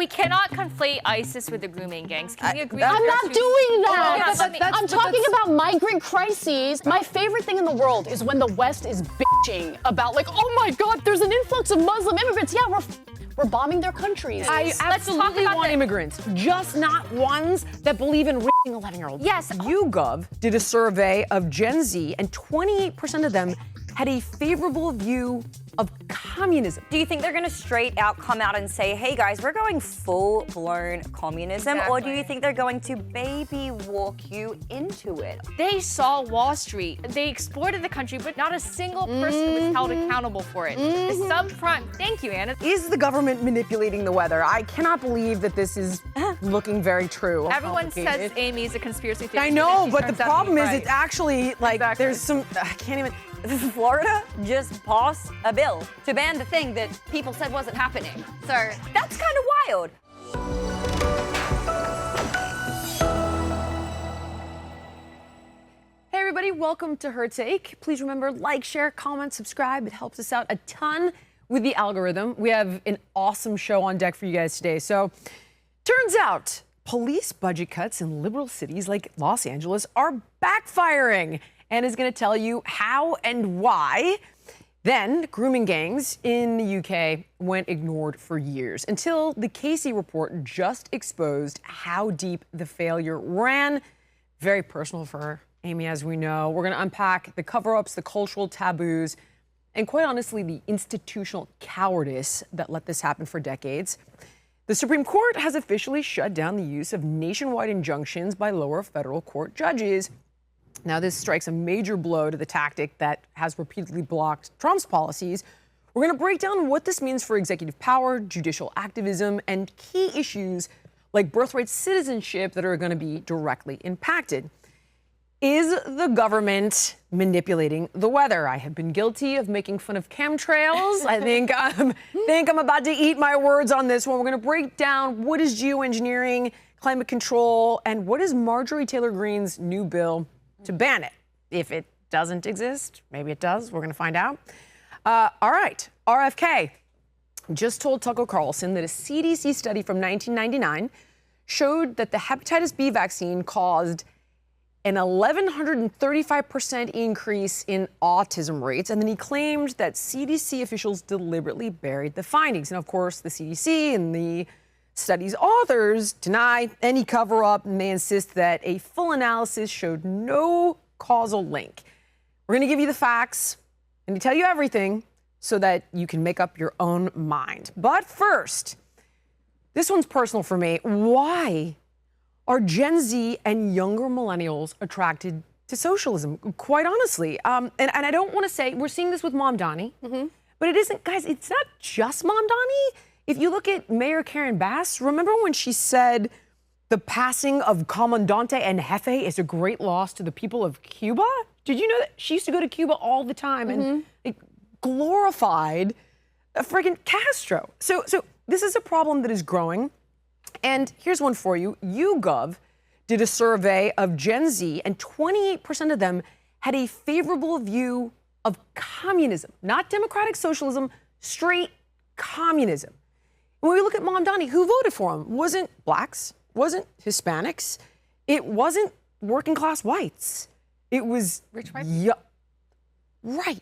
we cannot conflate ISIS with the grooming gangs. Can we agree? I'm not doing that. Yeah, I'm talking about migrant crises. My favorite thing in the world is when the West is bitching about, like, oh my God, there's an influx of Muslim immigrants. Yeah, we're bombing their countries. I absolutely want immigrants, just not ones that believe in raping 11-year-olds. Yes. YouGov did a survey of Gen Z, and 28% of them had a favorable view of communism. Do you think they're going to straight out come out and say, hey guys, we're going full-blown communism? Exactly. Or do you think they're going to baby walk you into it? They saw Wall Street. They exploited the country, but not a single person was held accountable for it. The subprime. Thank you, Anna. Is the government manipulating the weather? I cannot believe that this is looking very true. Everyone says Amy is a conspiracy theorist. I know, and then she but the turns out to be problem is right. it's actually like Exactly. there's some, I can't even. Florida just passed a bill to ban the thing that people said wasn't happening. So that's kind of wild. Hey everybody, welcome to Her Take. Please remember, like, share, comment, subscribe. It helps us out a ton with the algorithm. We have an awesome show on deck for you guys today. So, turns out police budget cuts in liberal cities like Los Angeles are backfiring. Anna's going to tell you how and why. Then, grooming gangs in the UK went ignored for years until the Casey report just exposed how deep the failure ran. Very personal for Amy, as we know. We're going to unpack the cover-ups, the cultural taboos, and quite honestly, the institutional cowardice that let this happen for decades. The Supreme Court has officially shut down the use of nationwide injunctions by lower federal court judges. Now, this strikes a major blow to the tactic that has repeatedly blocked Trump's policies. We're going to break down what this means for executive power, judicial activism, and key issues like birthright citizenship that are going to be directly impacted. Is the government manipulating the weather? I have been guilty of making fun of chemtrails. I think I'm about to eat my words on this one. We're going to break down what is geoengineering, climate control, and what is Marjorie Taylor Greene's new bill to ban it. If it doesn't exist, maybe it does. We're going to find out. All right, RFK just told Tucker Carlson that a CDC study from 1999 showed that the hepatitis B vaccine caused an 1,135% increase in autism rates, and then he claimed that CDC officials deliberately buried the findings. And of course, the CDC and the study's authors deny any cover-up, and they insist that a full analysis showed no causal link. We're going to give you the facts and tell you everything so that you can make up your own mind. But first, this one's personal for me. Why are Gen Z and younger millennials attracted to socialism? Quite honestly. And I don't want to say, we're seeing this with Mom Donnie, but it isn't, guys, it's not just Mom Donnie. If you look at Mayor Karen Bass, remember when she said the passing of Comandante and Jefe is a great loss to the people of Cuba? Did you know that she used to go to Cuba all the time and it glorified friggin' Castro? So this is a problem that is growing. And here's one for you. YouGov did a survey of Gen Z, and 28% of them had a favorable view of communism, not democratic socialism, straight communism. When we look at Mom Donnie, who voted for him? Wasn't blacks, wasn't Hispanics, it wasn't working class whites. It was Rich white? Yeah, right.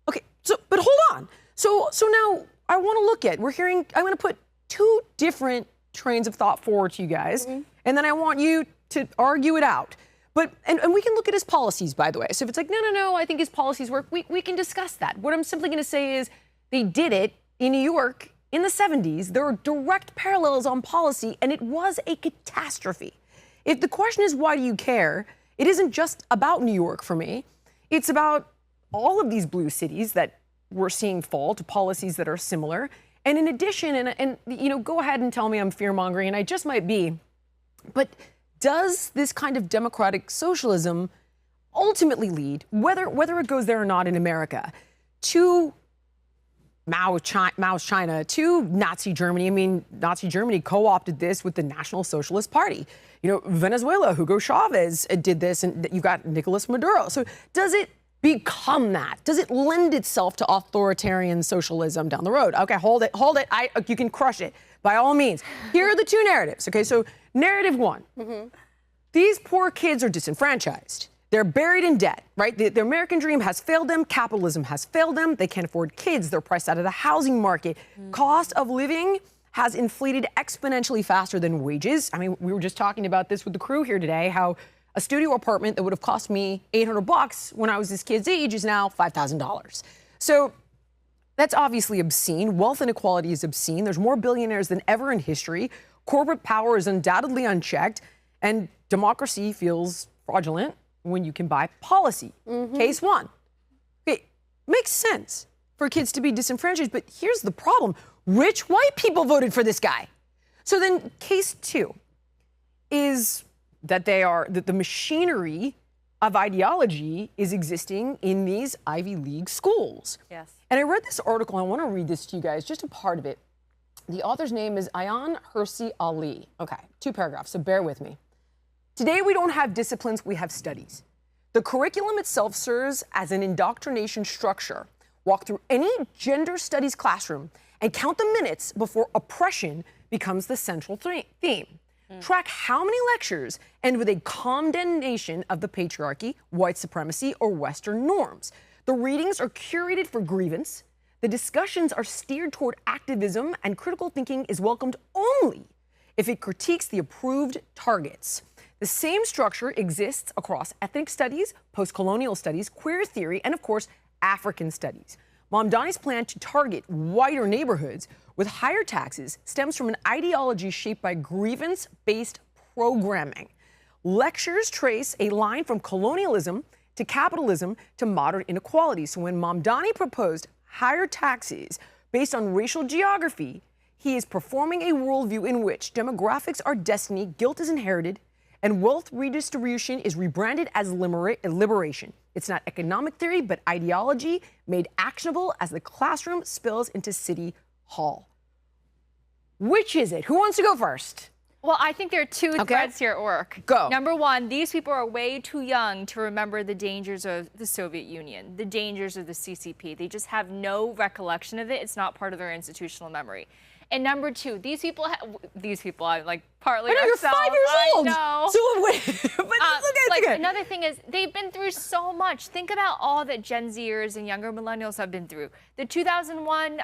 Okay, but hold on. So now I want to look at, I'm going to put two different trains of thought forward to you guys, and then I want you to argue it out. But and we can look at his policies, by the way. So if it's like, no, I think his policies work, we can discuss that. What I'm simply going to say is they did it in New York in the 70s. There are direct parallels on policy, and it was a catastrophe. If the question is, why do you care? It isn't just about New York for me. It's about all of these blue cities that we're seeing fall to policies that are similar. And in addition, and you know, go ahead and tell me I'm fear-mongering, and I just might be, but does this kind of democratic socialism ultimately lead, whether it goes there or not in America, to Mao's China, to Nazi Germany? I mean, Nazi Germany co-opted this with the National Socialist Party. You know, Venezuela, Hugo Chavez did this, and you've got Nicolas Maduro. So does it become that? Does it lend itself to authoritarian socialism down the road? Okay, hold it. You can crush it. by all means. Here are the two narratives, okay? So narrative one, these poor kids are disenfranchised. They're buried in debt, right? The American dream has failed them. Capitalism has failed them. They can't afford kids. They're priced out of the housing market. Cost of living has inflated exponentially faster than wages. I mean, we were just talking about this with the crew here today, how a studio apartment that would have cost me $800 when I was this kid's age is now $5,000. So that's obviously obscene. Wealth inequality is obscene. There's more billionaires than ever in history. Corporate power is undoubtedly unchecked. And democracy feels fraudulent when you can buy policy. Case one. Okay, makes sense for kids to be disenfranchised, but here's the problem. Rich white people voted for this guy. So then case two is that the machinery of ideology is existing in these Ivy League schools. Yes. And I read this article. I want to read this to you guys, just a part of it. The author's name is Ayaan Hirsi Ali. Okay, 2 paragraphs, so bear with me. Today, we don't have disciplines, we have studies. The curriculum itself serves as an indoctrination structure. Walk through any gender studies classroom and count the minutes before oppression becomes the central theme. Track how many lectures end with a condemnation of the patriarchy, white supremacy, or Western norms. The readings are curated for grievance. The discussions are steered toward activism, and critical thinking is welcomed only if it critiques the approved targets. The same structure exists across ethnic studies, post-colonial studies, queer theory, and of course, African studies. Mamdani's plan to target whiter neighborhoods with higher taxes stems from an ideology shaped by grievance-based programming. Lectures trace a line from colonialism to capitalism to modern inequality. So when Mamdani proposed higher taxes based on racial geography, he is performing a worldview in which demographics are destiny, guilt is inherited, and wealth redistribution is rebranded as liberation. It's not economic theory, but ideology made actionable as the classroom spills into City Hall. Which is it? Who wants to go first? Well, I think there are two threads here at work. Go. Number one, these people are way too young to remember the dangers of the Soviet Union, the dangers of the CCP. They just have no recollection of it. It's not part of their institutional memory. And number two, I'm like partly I know, you're 5 years old. I know. So wait, but look, another thing is they've been through so much. Think about all that Gen Zers and younger millennials have been through. The 2001,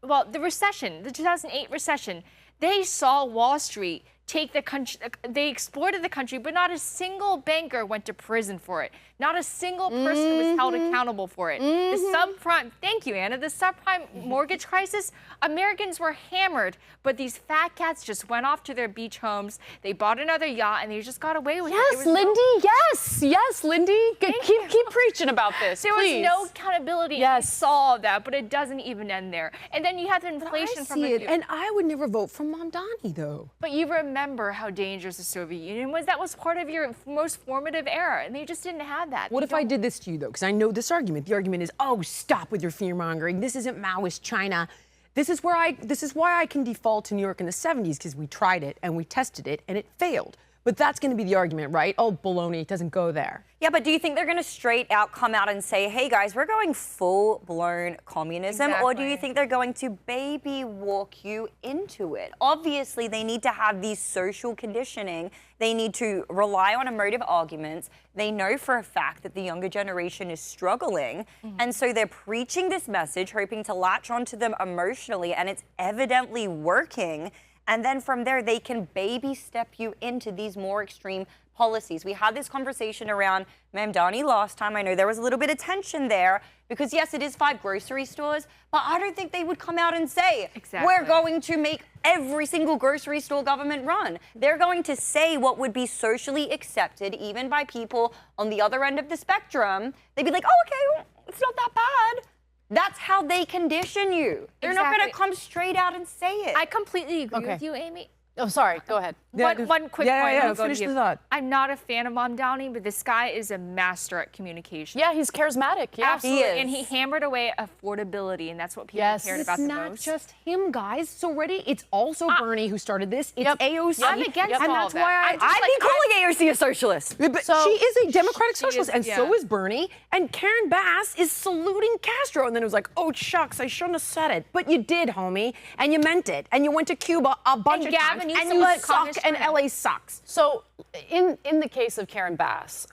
the recession, the 2008 recession. They saw Wall Street take the country, they exploited the country, but not a single banker went to prison for it. Not a single person was held accountable for it. The subprime, thank you, Anna, the subprime mortgage crisis, Americans were hammered, but these fat cats just went off to their beach homes. They bought another yacht and they just got away with it. Yes, Lindy, yes, Lindy. Keep preaching about this, There please. was no accountability. Yes. We saw that, but it doesn't even end there. And then you have the inflation from it. And I would never vote for Mamdani, though. But you remember how dangerous the Soviet Union was. That was part of your most formative era, and they just didn't have that. What if I did this to you, though? Because I know this argument. The argument is, oh, stop with your fear-mongering. This isn't Maoist China. This is why I can default to New York in the 70s, because we tried it and we tested it and it failed. But that's going to be the argument, right? Oh, baloney, it doesn't go there. Yeah, but do you think they're going to straight out come out and say, hey guys, we're going full-blown communism? Exactly. Or do you think they're going to baby walk you into it? Obviously, they need to have these social conditioning. They need to rely on emotive arguments. They know for a fact that the younger generation is struggling. And so they're preaching this message, hoping to latch onto them emotionally, and it's evidently working. And then from there, they can baby step you into these more extreme policies. We had this conversation around Mamdani last time. I know there was a little bit of tension there because, yes, it is 5 grocery stores, but I don't think they would come out and say, we're going to make every single grocery store government run. They're going to say what would be socially accepted, even by people on the other end of the spectrum. They'd be like, oh, okay, well, it's not that bad. That's how they condition you. They're not going to come straight out and say it. I completely agree with you, Amy. Oh, sorry. Go ahead. One quick point. I'll go Finish to you. the thought. I'm not a fan of Mom Downey, but this guy is a master at communication. Yeah, he's charismatic. Yeah, Absolutely. He is. And he hammered away at affordability, and that's what people Yes. cared It's about the Not most. just him, guys. So ready? It's also Bernie who started this. It's Yep. AOC. I'm against and all that's of that. why I'm just I'd like, be calling AOC a socialist. But So- she is a democratic She is, socialist, and yeah. so is Bernie. And Karen Bass is saluting Castro, and then it was like, "Oh shucks, I shouldn't have said it." But you did, homie, and you meant it. And you went to Cuba a bunch And of Gavin times, needs and to you let suck, communist and China. LA sucks. So, in the case of Karen Bass,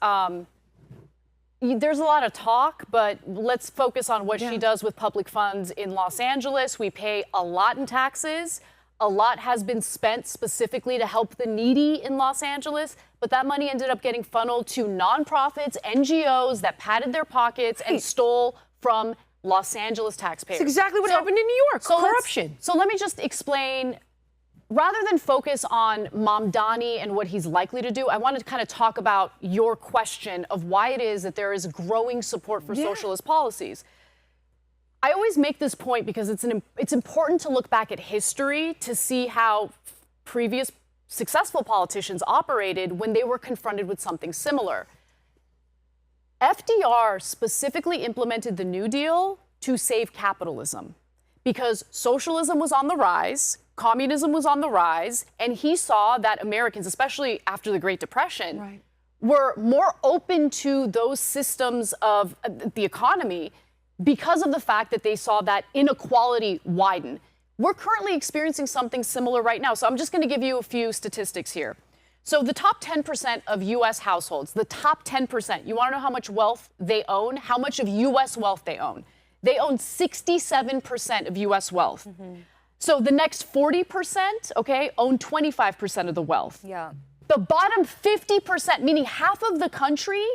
there's a lot of talk, but let's focus on what she does with public funds in Los Angeles. We pay a lot in taxes. A lot has been spent specifically to help the needy in Los Angeles, but that money ended up getting funneled to nonprofits, NGOs that padded their pockets and stole from Los Angeles taxpayers. It's exactly what happened in New York. let's- Corruption. So let me just explain. Rather than focus on Mamdani and what he's likely to do, I wanted to kind of talk about your question of why it is that there is growing support for socialist policies. I always make this point because it's important to look back at history to see how previous successful politicians operated when they were confronted with something similar. FDR specifically implemented the New Deal to save capitalism because socialism was on the rise, communism was on the rise, and he saw that Americans, especially after the Great Depression, were more open to those systems of the economy because of the fact that they saw that inequality widen. We're currently experiencing something similar right now. So I'm just going to give you a few statistics here. So the top 10% of U.S. households, the top 10%, you want to know how much wealth they own, how much of U.S. wealth they own? They own 67% of U.S. wealth. So the next 40%, okay, own 25% of the wealth. Yeah. The bottom 50%, meaning half of the country,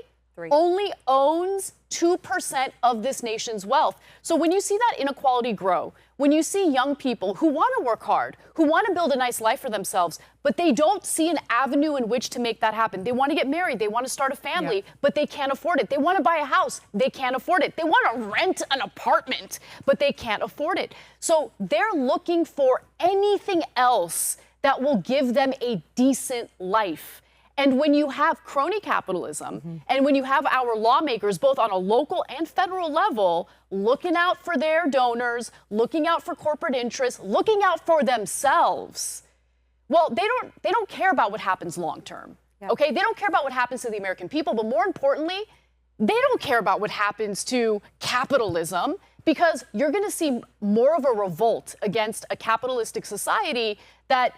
only owns 2% of this nation's wealth. So when you see that inequality grow, when you see young people who want to work hard, who want to build a nice life for themselves, but they don't see an avenue in which to make that happen. They want to get married, they want to start a family, but they can't afford it. They want to buy a house, they can't afford it. They want to rent an apartment, but they can't afford it. So they're looking for anything else that will give them a decent life. And when you have crony capitalism, and when you have our lawmakers, both on a local and federal level, looking out for their donors, looking out for corporate interests, looking out for themselves, well, they don't care about what happens long term. Okay, they don't care about what happens to the American people, but more importantly, they don't care about what happens to capitalism, because you're going to see more of a revolt against a capitalistic society that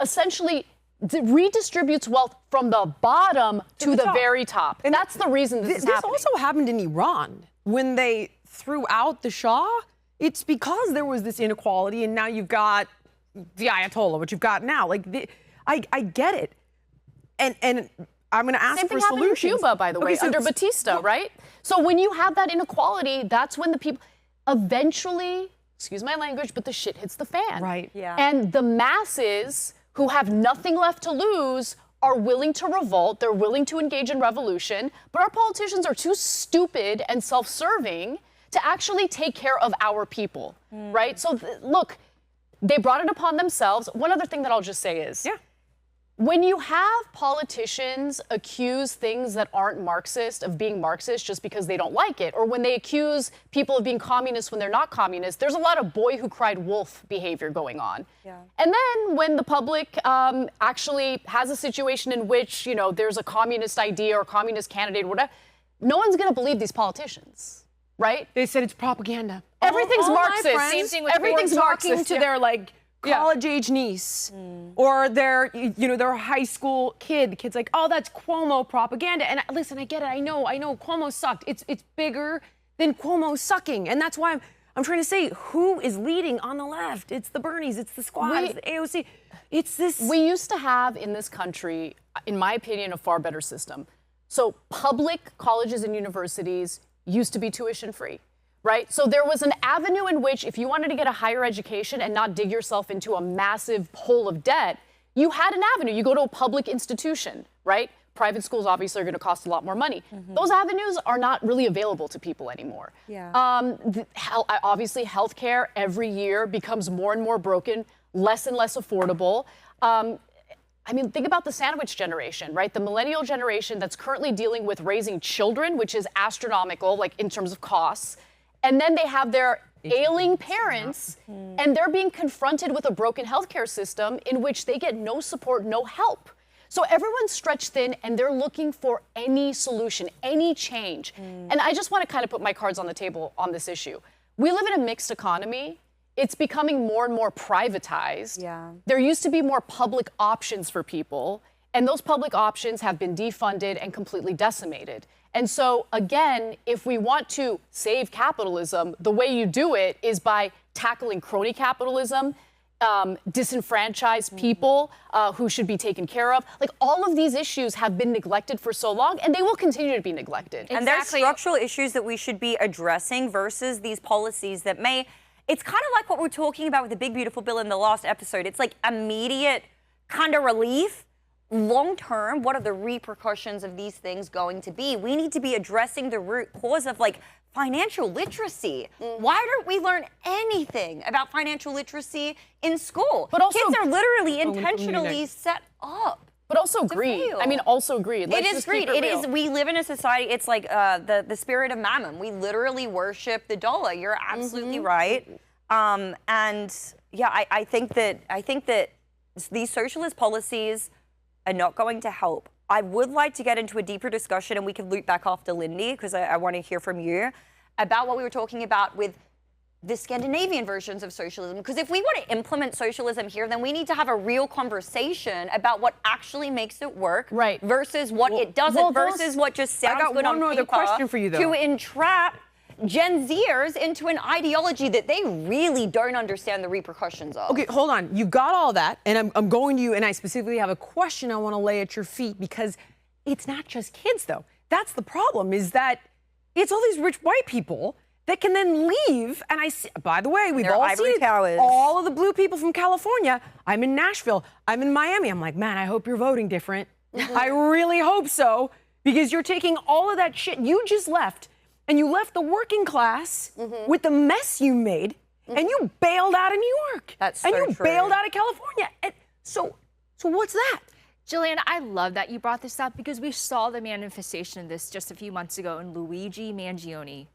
essentially redistributes wealth from the bottom to the top. very top. And that's the reason this is happening. This also happened in Iran when they threw out the Shah. It's because there was this inequality, and now you've got the Ayatollah, what you've got now. Like, I get it, and I'm going to ask Same for thing happened in solutions. Cuba, by the way, so under Batista, right? So when you have that inequality, that's when the people eventually, excuse my language, but the shit hits the fan. Right. Yeah. And the masses who have nothing left to lose are willing to revolt. They're willing to engage in revolution. But our politicians are too stupid and self-serving to actually take care of our people, right? So look, they brought it upon themselves. One other thing that I'll just say is, when you have politicians accuse things that aren't Marxist of being Marxist just because they don't like it, or when they accuse people of being communist when they're not communist, there's a lot of boy who cried wolf behavior going on. And then when the public actually has a situation in which, you know, there's a communist idea or communist candidate or whatever, no one's going to believe these politicians, right? They said it's propaganda. Everything's All my Marxist. friends Same thing with everything's Ford talking Marxist, to yeah. their like college-age niece or their, you know, their high school kid. The kid's like, oh, that's Cuomo propaganda. And listen, I get it. I know Cuomo sucked. It's bigger than Cuomo sucking, and that's why I'm trying to say, who is leading on the left? It's the Bernies. It's the Squad. It's the AOC. It's this. We used to have in this country, in my opinion, a far better system. So public colleges and universities used to be tuition free, right? So there was an avenue in which if you wanted to get a higher education and not dig yourself into a massive hole of debt, you had an avenue. You go to a public institution, right? Private schools obviously are going to cost a lot more money. Those avenues are not really available to people anymore. Obviously, healthcare every year becomes more and more broken, less and less affordable. I mean, think about the sandwich generation, right? The millennial generation that's currently dealing with raising children, which is astronomical, like in terms of costs. And then they have their ailing parents, and they're being confronted with a broken healthcare system in which they get no support, no help. So everyone's stretched thin, and they're looking for any solution, any change. And I just want to kind of put my cards on the table on this issue. We live in a mixed economy. It's becoming more and more privatized. Yeah. There used to be more public options for people, and those public options have been defunded and completely decimated. And so, again, if we want to save capitalism, the way you do it is by tackling crony capitalism, disenfranchised people who should be taken care of. Like, all of these issues have been neglected for so long, and they will continue to be neglected. And there's structural issues that we should be addressing versus these policies that may... It's kind of like what we're talking about with the Big Beautiful Bill in the last episode. It's like immediate kind of relief. Long term, what are the repercussions of these things going to be? We need to be addressing the root cause of like financial literacy. Why don't we learn anything about financial literacy in school? But also, kids are literally intentionally set up. But also greed. fail. I mean, also greed. It is greed. It is. We live in a society. It's like the spirit of mammon. We literally worship the dollar. You're absolutely right. And yeah, I think that these socialist policies are not going to help. I would like to get into a deeper discussion, and we can loop back after Lindy, because I want to hear from you about what we were talking about with the Scandinavian versions of socialism. Because if we want to implement socialism here, then we need to have a real conversation about what actually makes it work, right, versus what it doesn't, versus what just sounds good on paper. I got one other question for you, though. To entrap Gen Zers into an ideology that they really don't understand the repercussions of. Okay, hold on. You got all that, and I'm going to you, and I specifically have a question I want to lay at your feet, because it's not just kids, though. That's the problem, is that it's all these rich white people that can then leave, and I see, by the way, we've Their all ivory seen towers. all of the blue people from California. I'm in Nashville. I'm in Miami. I'm like, man, I hope you're voting different. I really hope so, because you're taking all of that shit you just left, and you left the working class with the mess you made, and you bailed out of New York. That's and so you true. bailed out of California. And so what's that? Jillian, I love that you brought this up, because we saw the manifestation of this just a few months ago in Luigi Mangione.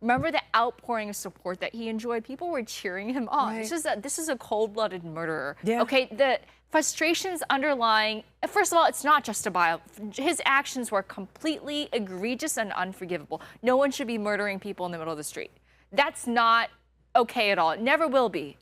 Remember the outpouring of support that he enjoyed? People were cheering him on. Right. This is a cold-blooded murderer. Yeah. Okay, the frustrations underlying, first of all, it's not justifiable. His actions were completely egregious and unforgivable. No one should be murdering people in the middle of the street. That's not okay at all. It never will be.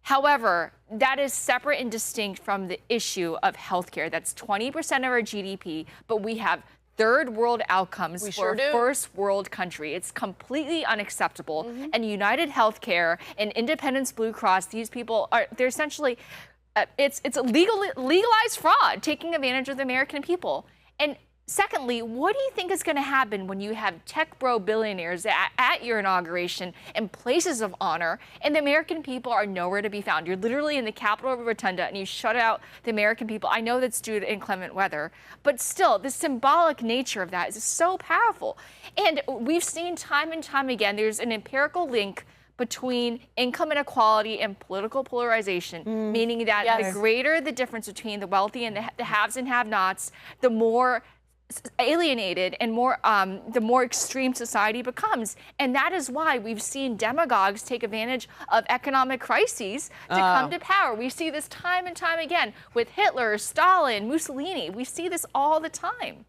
However, that is separate and distinct from the issue of healthcare. That's 20% of our GDP, but we have third world outcomes for a first world country. It's completely unacceptable. And United Healthcare and Independence Blue Cross, these people they're essentially, it's a legalized fraud, taking advantage of the American people. And secondly, what do you think is going to happen when you have tech bro billionaires at your inauguration and places of honor, and the American people are nowhere to be found? You're literally in the Capitol Rotunda, and you shut out the American people. I know that's due to inclement weather, but still, the symbolic nature of that is so powerful. And we've seen time and time again, there's an empirical link between income inequality and political polarization, meaning that the greater the difference between the wealthy and the haves and have-nots, the more alienated and the more extreme society becomes. And that is why we've seen demagogues take advantage of economic crises to come to power. We see this time and time again with Hitler, Stalin, Mussolini. We see this all the time.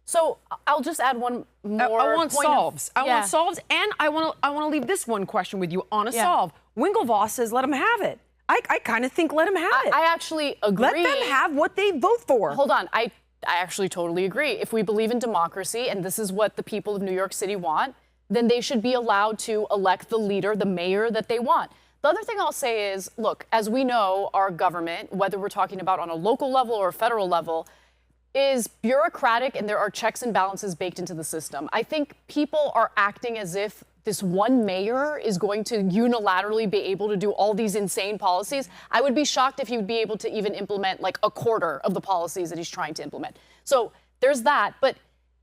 So I'll just add one more. I want solves. I want solves, and I want to leave this one question with you on a solve. Winklevoss says let them have it. I kind of think let them have it. I actually agree. Let them have what they vote for. Hold on. I actually totally agree. If we believe in democracy, and this is what the people of New York City want, then they should be allowed to elect the leader, the mayor that they want. The other thing I'll say is, look, as we know, our government, whether we're talking about on a local level or a federal level, is bureaucratic, and there are checks and balances baked into the system. I think people are acting as if this one mayor is going to unilaterally be able to do all these insane policies. I would be shocked if he would be able to even implement like a quarter of the policies that he's trying to implement. So there's that. But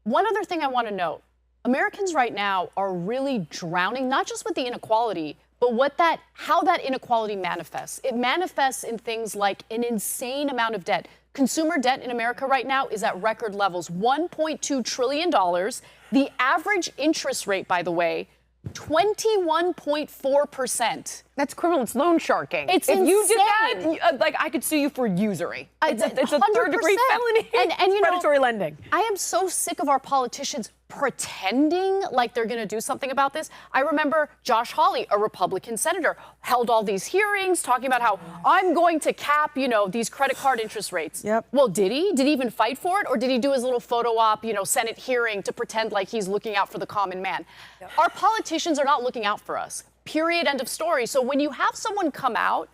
one other thing I want to note, Americans right now are really drowning, not just with the inequality, But how that inequality manifests, it manifests in things like an insane amount of debt. Consumer debt in America right now is at record levels, $1.2 trillion. The average interest rate, by the way, 21.4%. That's criminal. It's loan sharking. It's if you did insane. that, like I could sue you for usury. It's a 100%. third-degree felony. And It's predatory lending. I am so sick of our politicians pretending like they're going to do something about this. I remember Josh Hawley, a Republican senator, held all these hearings talking about how I'm going to cap, these credit card interest rates. Yep. Well, did he? Did he even fight for it? Or did he do his little photo op, Senate hearing to pretend like he's looking out for the common man? Yep. Our politicians are not looking out for us. Period. End of story. So when you have someone come out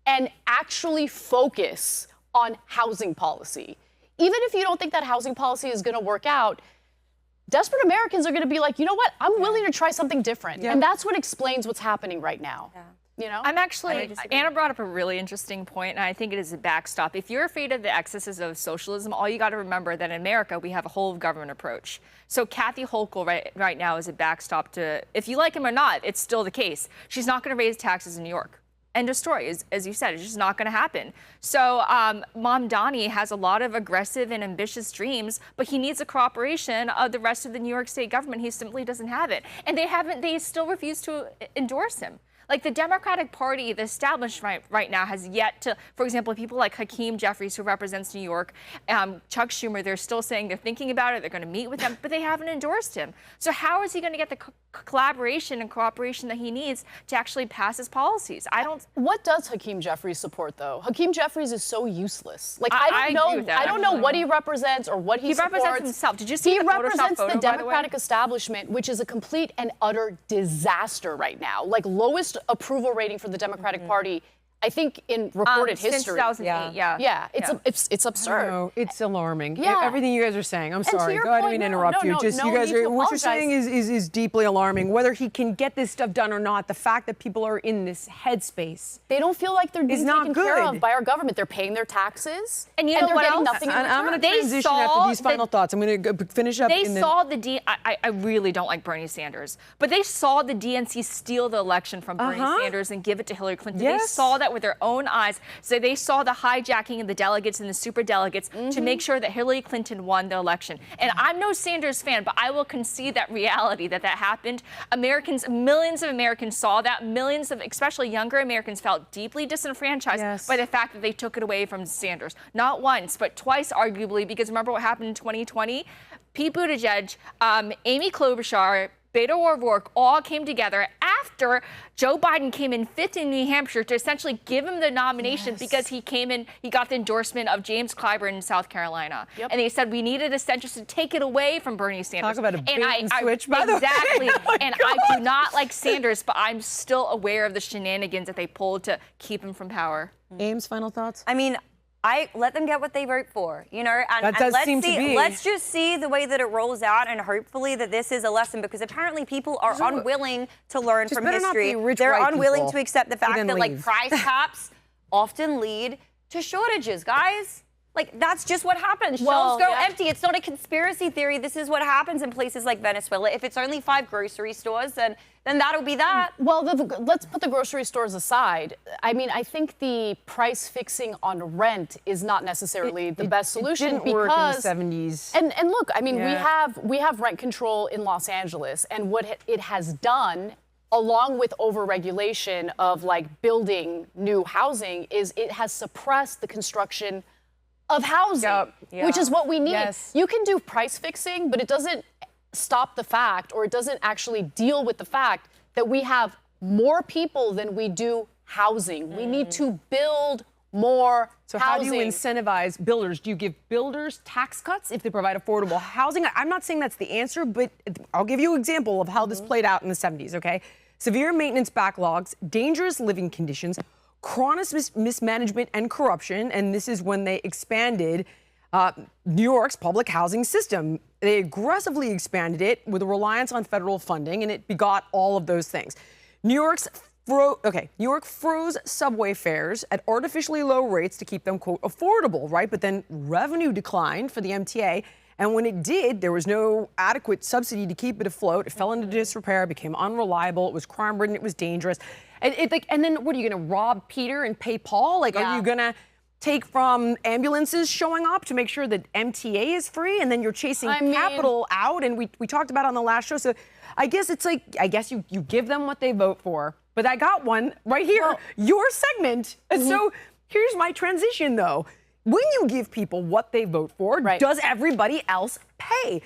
and actually focus on housing policy, even if you don't think that housing policy is going to work out, desperate Americans are going to be like, you know what? I'm willing to try something different. Yeah. And that's what explains what's happening right now. Yeah. Anna brought up a really interesting point, and I think it is a backstop. If you're afraid of the excesses of socialism, all you got to remember that in America, we have a whole of government approach. So Kathy Hochul right now is a backstop to, if you like him or not, it's still the case. She's not going to raise taxes in New York. End of story. As you said, it's just not going to happen. So Mom Donnie has a lot of aggressive and ambitious dreams, but he needs the cooperation of the rest of the New York State government. He simply doesn't have it. And they still refuse to endorse him. Like the Democratic Party, the establishment right now has yet to, for example, people like Hakeem Jeffries, who represents New York, Chuck Schumer, they're still saying they're thinking about it, they're going to meet with them, but they haven't endorsed him. So how is he going to get the collaboration and cooperation that he needs to actually pass his policies? What does Hakeem Jeffries support, though? Hakeem Jeffries is so useless. Like I don't know what he represents or what he supports. He represents himself. Did you see the Photoshop photo, represents the Democratic by the establishment, which is a complete and utter disaster right now. Like lowest approval rating for the Democratic Party, I think, in recorded history. Since 2008, yeah. It's absurd. No, it's alarming. Yeah. Everything you guys are saying. I'm to sorry. your Go ahead, I point, didn't no, interrupt you. no, Just no you guys need to are what you're saying apologize. is deeply alarming. Whether he can get this stuff done or not, the fact that people are in this headspace. They don't feel like they're being not taken care good. of by our government. They're paying their taxes, and they're getting else? nothing in return. I'm going to transition after these final thoughts. I'm going to finish up. I really don't like Bernie Sanders, but they saw the DNC steal the election from Bernie Sanders and give it to Hillary Clinton. Yes. They saw that with their own eyes. So they saw the hijacking of the delegates and the super delegates to make sure that Hillary Clinton won the election. And I'm no Sanders fan, but I will concede that reality that happened. Millions of Americans saw that. Millions of, especially younger Americans, felt deeply disenfranchised by the fact that they took it away from Sanders. Not once, but twice, arguably, because remember what happened in 2020? Pete Buttigieg, Amy Klobuchar, Beto O'Rourke all came together after Joe Biden came in 5th in New Hampshire to essentially give him the nomination because he got the endorsement of James Clyburn in South Carolina. Yep. And they said we needed a centrist to take it away from Bernie Sanders. Talk about a bait and switch, by the way. Exactly. Oh and I do not like Sanders, but I'm still aware of the shenanigans that they pulled to keep him from power. Ames, final thoughts? I mean, I let them get what they vote for, and that does seem to be. Let's just see the way that it rolls out, and hopefully that this is a lesson, because apparently people are unwilling to learn from history. They're unwilling to accept the fact that like price caps often lead to shortages, guys. Like, that's just what happens. Shelves go empty. It's not a conspiracy theory. This is what happens in places like Venezuela. If it's only 5 grocery stores, then that'll be that. Well, let's put the grocery stores aside. I mean, I think the price fixing on rent is not necessarily the best solution. It didn't work in the 70s. And look, I mean, we have rent control in Los Angeles, and what it has done, along with overregulation of like building new housing, is it has suppressed the construction of housing, which is what we need. Yes. You can do price fixing, but it doesn't stop the fact, or it doesn't actually deal with the fact that we have more people than we do housing. We need to build more So housing. how do you incentivize builders? Do you give builders tax cuts if they provide affordable housing? I'm not saying that's the answer, but I'll give you an example of how this played out in the 70s, okay? Severe maintenance backlogs, dangerous living conditions, chronic mismanagement and corruption, and this is when they expanded New York's public housing system. They aggressively expanded it with a reliance on federal funding, and it begot all of those things. New York froze subway fares at artificially low rates to keep them, quote, affordable, right? But then revenue declined for the MTA, And when it did, there was no adequate subsidy to keep it afloat. It fell into disrepair, became unreliable. It was crime-ridden. It was dangerous. And then what are you going to rob Peter and pay Paul? Like, are you going to take from ambulances showing up to make sure that MTA is free, and then you're chasing capital out? And we talked about it on the last show. So I guess it's like, you give them what they vote for. But I got one right here, your segment. And so here's my transition, though. When you give people what they vote for, does everybody else pay?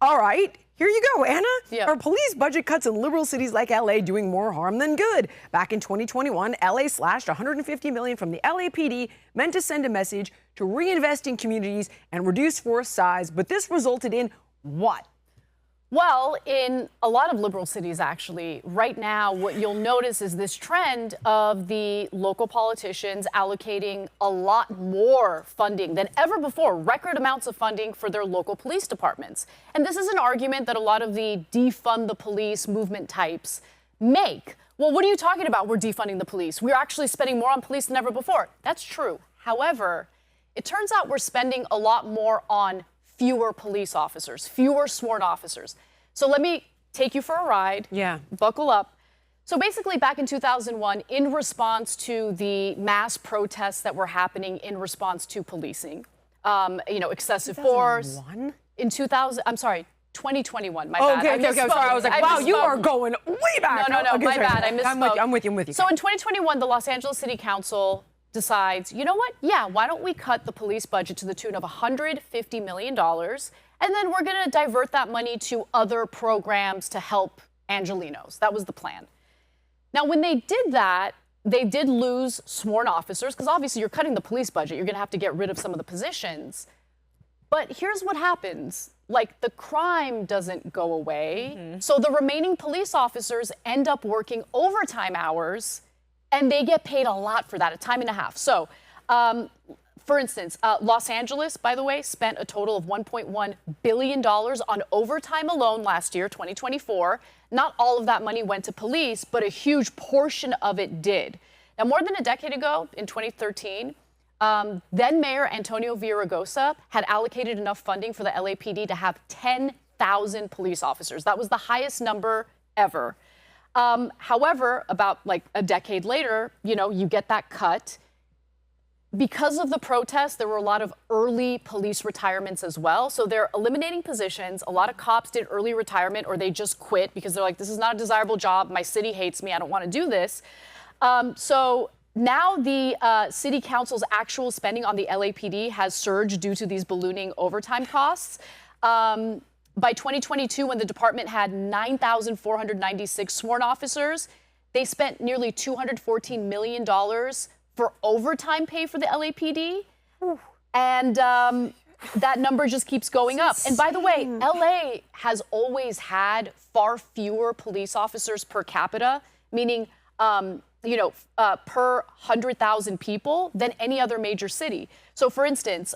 All right, here you go, Anna. Are police budget cuts in liberal cities like LA doing more harm than good? Back in 2021, LA slashed $150 million from the LAPD, meant to send a message to reinvest in communities and reduce force size. But this resulted in what? Well, in a lot of liberal cities, actually, right now, what you'll notice is this trend of the local politicians allocating a lot more funding than ever before, record amounts of funding for their local police departments. And this is an argument that a lot of the defund the police movement types make. Well, what are you talking about? We're defunding the police. We're actually spending more on police than ever before. That's true. However, it turns out we're spending a lot more on fewer police officers, fewer sworn officers. So let me take you for a ride. Buckle up. So basically back in 2001, in response to the mass protests that were happening in response to policing, excessive force. In 2021, my bad. Okay, sorry. I was like, wow, you are going way back. No, my bad. I misspoke. I'm with you. So in 2021, the Los Angeles City Council decides, you know what? Yeah, why don't we cut the police budget to the tune of $150 million, and then we're going to divert that money to other programs to help Angelenos. That was the plan. Now, when they did that, they did lose sworn officers, because obviously you're cutting the police budget. You're going to have to get rid of some of the positions. But here's what happens. Like, the crime doesn't go away. So the remaining police officers end up working overtime hours, and they get paid a lot for that, a time and a half. So, for instance, Los Angeles, by the way, spent a total of $1.1 billion on overtime alone last year, 2024. Not all of that money went to police, but a huge portion of it did. Now, more than a decade ago, in 2013, then Mayor Antonio Villaraigosa had allocated enough funding for the LAPD to have 10,000 police officers. That was the highest number ever. However, about like a decade later, you get that cut. Because of the protests, there were a lot of early police retirements as well. So they're eliminating positions. A lot of cops did early retirement, or they just quit because they're like, this is not a desirable job. My city hates me. I don't want to do this. So now the city council's actual spending on the LAPD has surged due to these ballooning overtime costs. By 2022, when the department had 9,496 sworn officers, they spent nearly $214 million for overtime pay for the LAPD. And that number just keeps going up. And by the way, LA has always had far fewer police officers per capita, meaning, per 100,000 people than any other major city. So for instance,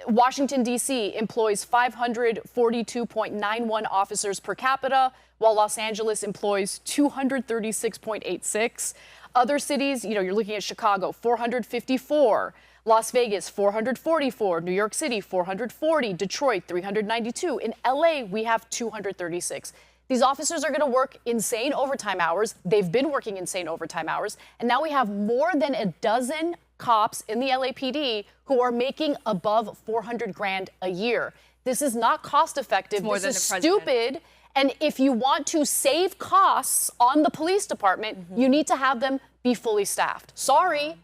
Washington, D.C. employs 542.91 officers per capita, while Los Angeles employs 236.86. Other cities, you're looking at Chicago, 454, Las Vegas, 444, New York City, 440, Detroit, 392. In LA, we have 236. These officers are going to work insane overtime hours. They've been working insane overtime hours. And now we have more than a dozen cops in the LAPD who are making above $400,000 a year. This is not cost effective. This is stupid. And if you want to save costs on the police department, you need to have them be fully staffed. Sorry.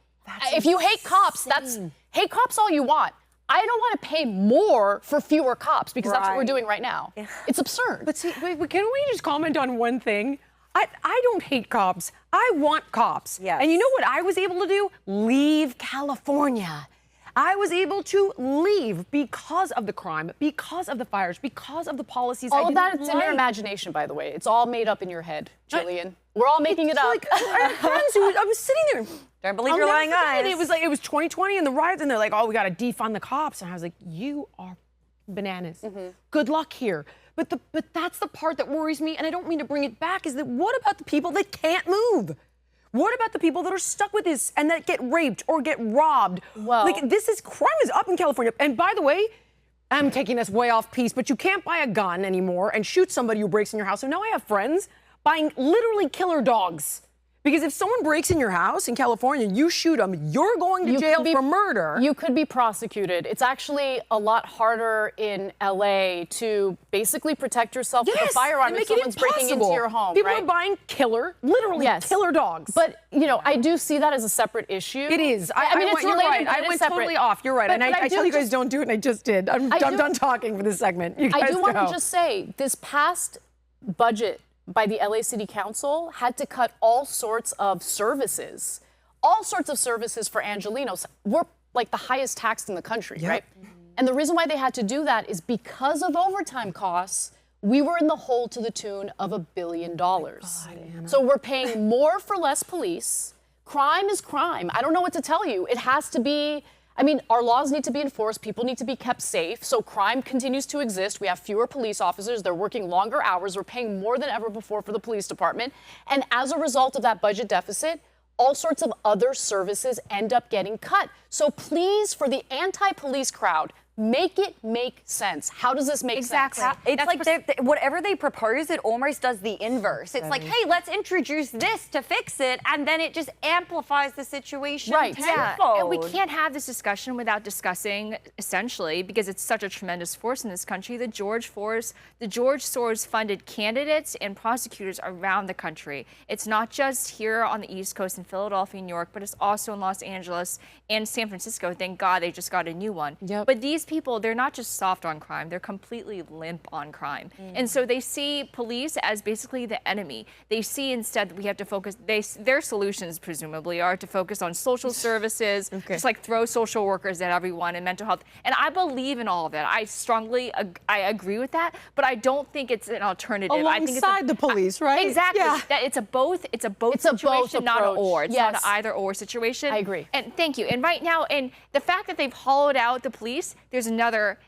If you hate cops, hate cops all you want. I don't want to pay more for fewer cops, because that's what we're doing right now. It's absurd. But see, can we just comment on one thing? I don't hate cops. I want cops. Yes. And you know what I was able to do? Leave California. I was able to leave because of the crime, because of the fires, because of the policies. All of that, it's in your imagination, by the way. It's all made up in your head, Jillian. We're all making it up. Like, I had friends I was sitting there. Don't believe your lying eyes. It was 2020 and the riots, and they're like, oh, we got to defund the cops. And I was like, you are bananas. Good luck here. But that's the part that worries me, and I don't mean to bring it back, is that what about the people that can't move? What about the people that are stuck with this and that get raped or get robbed? Well, crime is up in California. And by the way, I'm taking this way off piece, but you can't buy a gun anymore and shoot somebody who breaks in your house. So now I have friends buying literally killer dogs. Because if someone breaks in your house in California and you shoot them, you're going to jail for murder. You could be prosecuted. It's actually a lot harder in LA to basically protect yourself with a firearm if someone's breaking into your home. People are buying literally killer dogs. But, you know, I do see that as a separate issue. It is. I mean, it's you're related, right. but I it is went separate. totally off. You're right. But I tell you guys don't do it, and I just did. I'm done talking for this segment. You guys I do want go. to just say, this past budget by the LA City Council had to cut all sorts of services. All sorts of services for Angelenos. We're like the highest taxed in the country, right? And the reason why they had to do that is because of overtime costs. We were in the hole to the tune of $1 billion. So we're paying more for less police. Crime is crime. I don't know what to tell you. It has to be. I mean, our laws need to be enforced. People need to be kept safe. So crime continues to exist. We have fewer police officers. They're working longer hours. We're paying more than ever before for the police department. And as a result of that budget deficit, all sorts of other services end up getting cut. So please, for the anti-police crowd, make it make sense. How does this make sense? It's like whatever they propose, it almost does the inverse. It's like, hey, let's introduce this to fix it, and then it just amplifies the situation tenfold. And we can't have this discussion without discussing, essentially, because it's such a tremendous force in this country, the George Soros funded candidates and prosecutors around the country. It's not just here on the East Coast in Philadelphia, New York, but it's also in Los Angeles and San Francisco. Thank God they just got a new one. But these people, they're not just soft on crime, they're completely limp on crime. And so they see police as basically the enemy. They see instead that we have to focus, their solutions presumably are to focus on social services, just like throw social workers at everyone and mental health. And I believe in all of that. I agree with that, but I don't think it's an alternative. I think it's the police, right? Exactly. It's a both situation, not an or. It's not an either or situation. I agree. And thank you. And right now, and the fact that they've hollowed out the police, there's another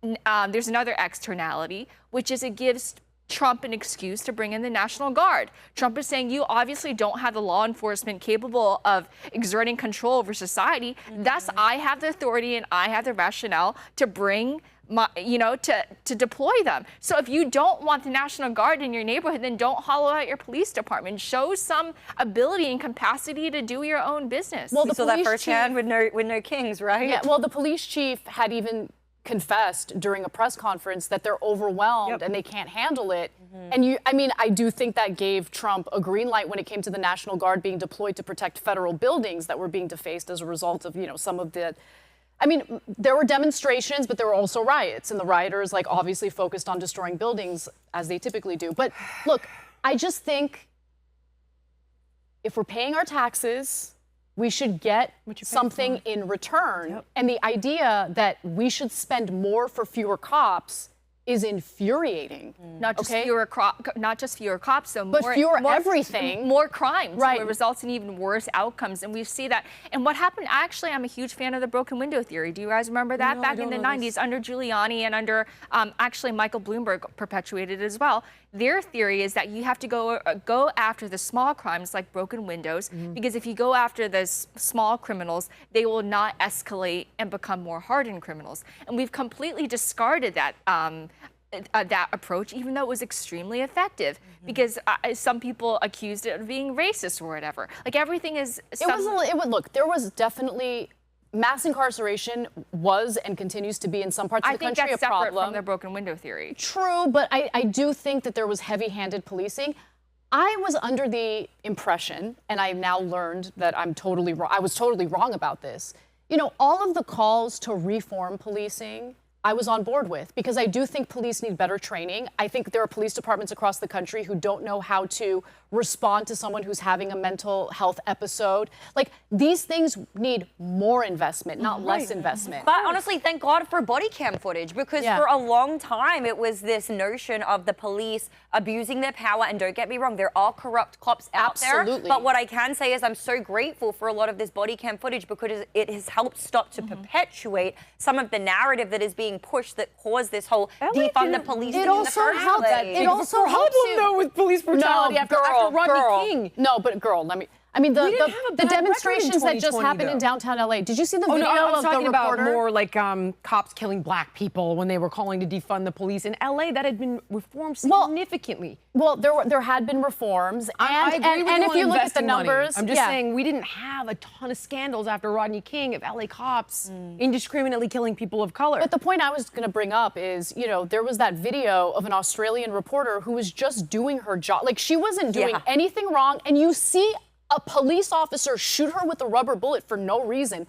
externality, which is it gives Trump an excuse to bring in the National Guard. Trump is saying you obviously don't have the law enforcement capable of exerting control over society. Thus, I have the authority and I have the rationale to bring to deploy them. So if you don't want the National Guard in your neighborhood, then don't hollow out your police department. Show some ability and capacity to do your own business. Well, we saw that firsthand with no kings, right? Yeah, well, the police chief had even confessed during a press conference that they're overwhelmed and they can't handle it. And I do think that gave Trump a green light when it came to the National Guard being deployed to protect federal buildings that were being defaced as a result of, some of the there were demonstrations, but there were also riots, and the rioters obviously focused on destroying buildings as they typically do. But look, I just think if we're paying our taxes, we should get something in return. And the idea that we should spend more for fewer cops is infuriating. Not just fewer cops, though, but fewer everything. More crime. Right. So it results in even worse outcomes. And we see that. And what happened, actually, I'm a huge fan of the broken window theory. Do you guys remember that? Back in the 90s, under Giuliani and under, actually, Michael Bloomberg perpetuated as well. Their theory is that you have to go after the small crimes like broken windows, because if you go after the small criminals, they will not escalate and become more hardened criminals. And we've completely discarded that that approach, even though it was extremely effective, because some people accused it of being racist or whatever. Everything is. Look, there was definitely. Mass incarceration was and continues to be in some parts of the country a problem. I think that's separate from the broken window theory. True, but I do think that there was heavy-handed policing. I was under the impression, and I've now learned that I was totally wrong about this. All of the calls to reform policing, I was on board with, because I do think police need better training. I think there are police departments across the country who don't know how to respond to someone who's having a mental health episode. These things need more investment, not less investment. But honestly, thank God for body cam footage, because for a long time it was this notion of the police abusing their power. And don't get me wrong, there are corrupt cops out there. But what I can say is I'm so grateful for a lot of this body cam footage, because it has helped stop to perpetuate some of the narrative that is being pushed that caused this whole defund the police thing in the first place. It also helps though with police brutality after Rodney King. No, but girl, let me. I mean, We didn't have a the bad record in demonstrations that just 2020, happened in though. downtown LA. Did you see the Oh, video no, I was of the talking reporter? about more like cops killing black people when they were calling to defund the police. In LA, that had been reformed significantly. Well, there had been reforms, I agree with and you if on you look at the investing money. numbers, I'm just saying we didn't have a ton of scandals after Rodney King of LA cops indiscriminately killing people of color. But the point I was going to bring up is, you know, there was that video of an Australian reporter who was just doing her job. Like, she wasn't doing anything wrong, and you see a police officer shoot her with a rubber bullet for no reason.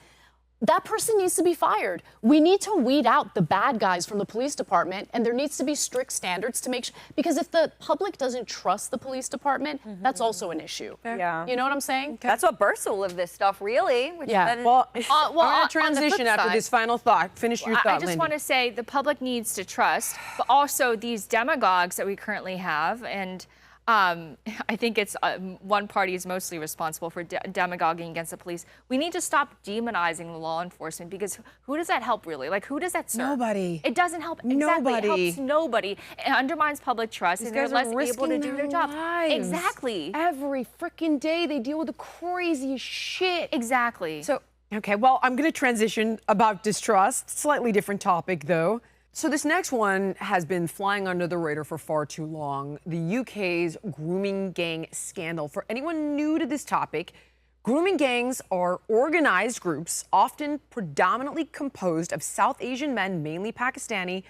That person needs to be fired. We need to weed out the bad guys from the police department, and there needs to be strict standards to make sure, because if the public doesn't trust the police department, that's also an issue. Yeah. You know what I'm saying? That's what births all of this stuff, really. Which Yeah. well, on I'm going to the flip transition after side- this final thought. Finish your thought, I just Lindy. want to say the public needs to trust, but also these demagogues that we currently have, and I think it's one party is mostly responsible for demagoguing against the police. We need to stop demonizing the law enforcement, because who does that help really? Like, who does that serve? Nobody. It doesn't help. Exactly. Nobody. It helps nobody. It undermines public trust, and they're guys are less able to risking do their their job. lives. Exactly. Every freaking day they deal with the craziest shit. Exactly. So, okay, well, I'm going to transition about distrust. Slightly different topic, though. So this next one has been flying under the radar for far too long. The UK's grooming gang scandal. For anyone new to this topic, grooming gangs are organized groups, often predominantly composed of South Asian men, mainly Pakistani,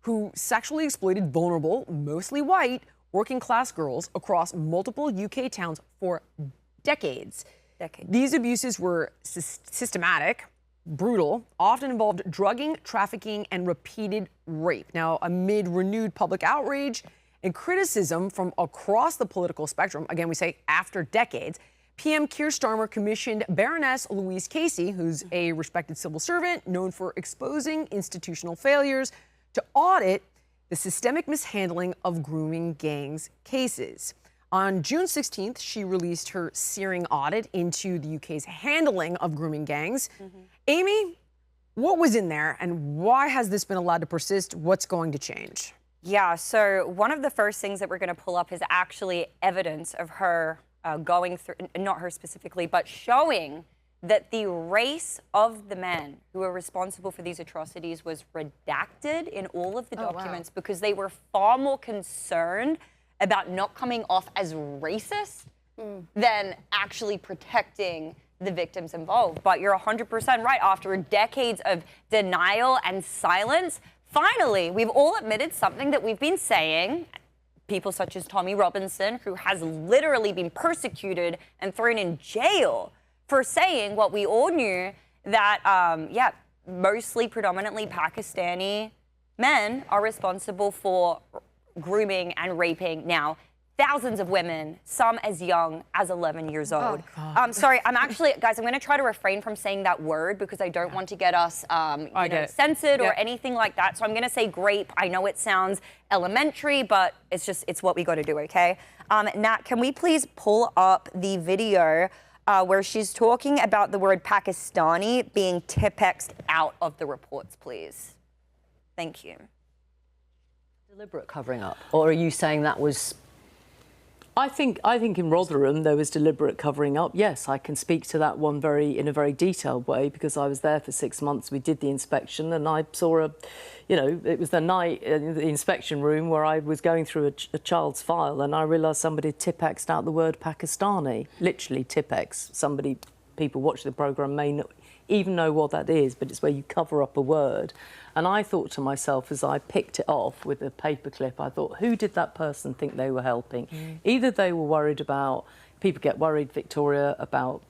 who sexually exploited vulnerable, mostly white, working-class girls across multiple UK towns for decades. These abuses were systematic, brutal, often involved drugging, trafficking, and repeated rape. Now, amid renewed public outrage and criticism from across the political spectrum, again, we say after decades, PM Keir Starmer commissioned Baroness Louise Casey, who's a respected civil servant known for exposing institutional failures, to audit the systemic mishandling of grooming gangs cases. On June 16th, she released her searing audit into the UK's handling of grooming gangs. Amy, what was in there, and why has this been allowed to persist? What's going to change? Yeah, so one of the first things that we're going to pull up is actually evidence of her going through, not her specifically, but showing that the race of the men who were responsible for these atrocities was redacted in all of the documents because they were far more concerned about not coming off as racist than actually protecting the victims involved. But you're 100% right. After decades of denial and silence, finally, we've all admitted something that we've been saying. People such as Tommy Robinson, who has literally been persecuted and thrown in jail for saying what we all knew, that, mostly predominantly Pakistani men are responsible for grooming and raping now thousands of women, some as young as 11 years old. Sorry, I'm going to try to refrain from saying that word because I don't want to get us censored or anything like that. So I'm going to say grape. I know it sounds elementary, but it's what we got to do, okay? Nat, can we please pull up the video where she's talking about the word Pakistani being Tipexed out of the reports, please? Thank you. Deliberate covering up, or are you saying that was? I think in Rotherham there was deliberate covering up. Yes, I can speak to that one in a very detailed way because I was there for 6 months. We did the inspection, and I saw it was the night in the inspection room where I was going through a child's file, and I realised somebody Tipexed out the word Pakistani, literally Tipex. People watching the programme may not even know what that is, but it's where you cover up a word. And I thought to myself, as I picked it off with a paperclip, I thought, who did that person think they were helping? Either they were worried about, people get worried, Victoria, about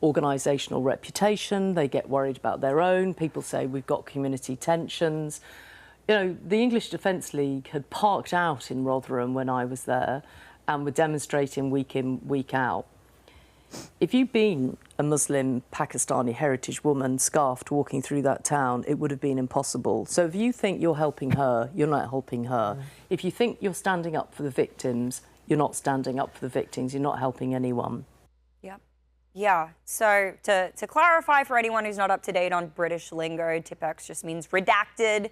organisational reputation, they get worried about their own, people say we've got community tensions. You know, the English Defence League had parked out in Rotherham when I was there and were demonstrating week in, week out. If you'd been a Muslim Pakistani heritage woman scarfed walking through that town, it would have been impossible. So if you think you're helping her, you're not helping her. If you think you're standing up for the victims, you're not standing up for the victims. You're not helping anyone. Yep. Yeah, so to clarify for anyone who's not up to date on British lingo, Tipex just means redacted.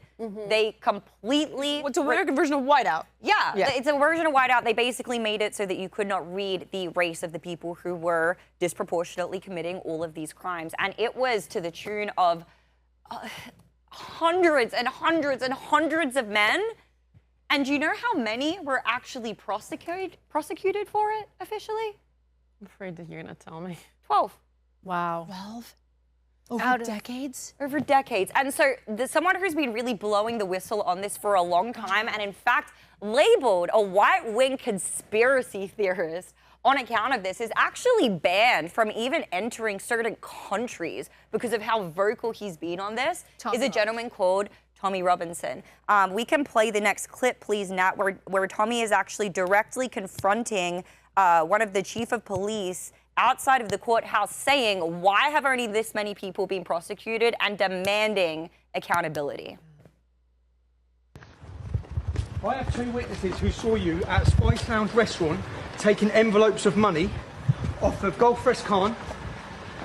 They completely... What's a American version of whiteout? Yeah, it's a version of whiteout. They basically made it so that you could not read the race of the people who were disproportionately committing all of these crimes. And it was to the tune of hundreds and hundreds and hundreds of men. And do you know how many were actually prosecuted for it officially? I'm afraid that you're going to tell me. 12. Wow. 12? Over decades? Over decades. And so someone who's been really blowing the whistle on this for a long time and in fact labeled a right-wing conspiracy theorist on account of this is actually banned from even entering certain countries because of how vocal he's been on this, is a gentleman called Tommy Robinson. We can play the next clip, please, Nat, where Tommy is actually directly confronting one of the chief of police outside of the courthouse saying, why have only this many people been prosecuted, and demanding accountability. I have 2 witnesses who saw you at Spice Lounge restaurant taking envelopes of money off of Gulfrest Khan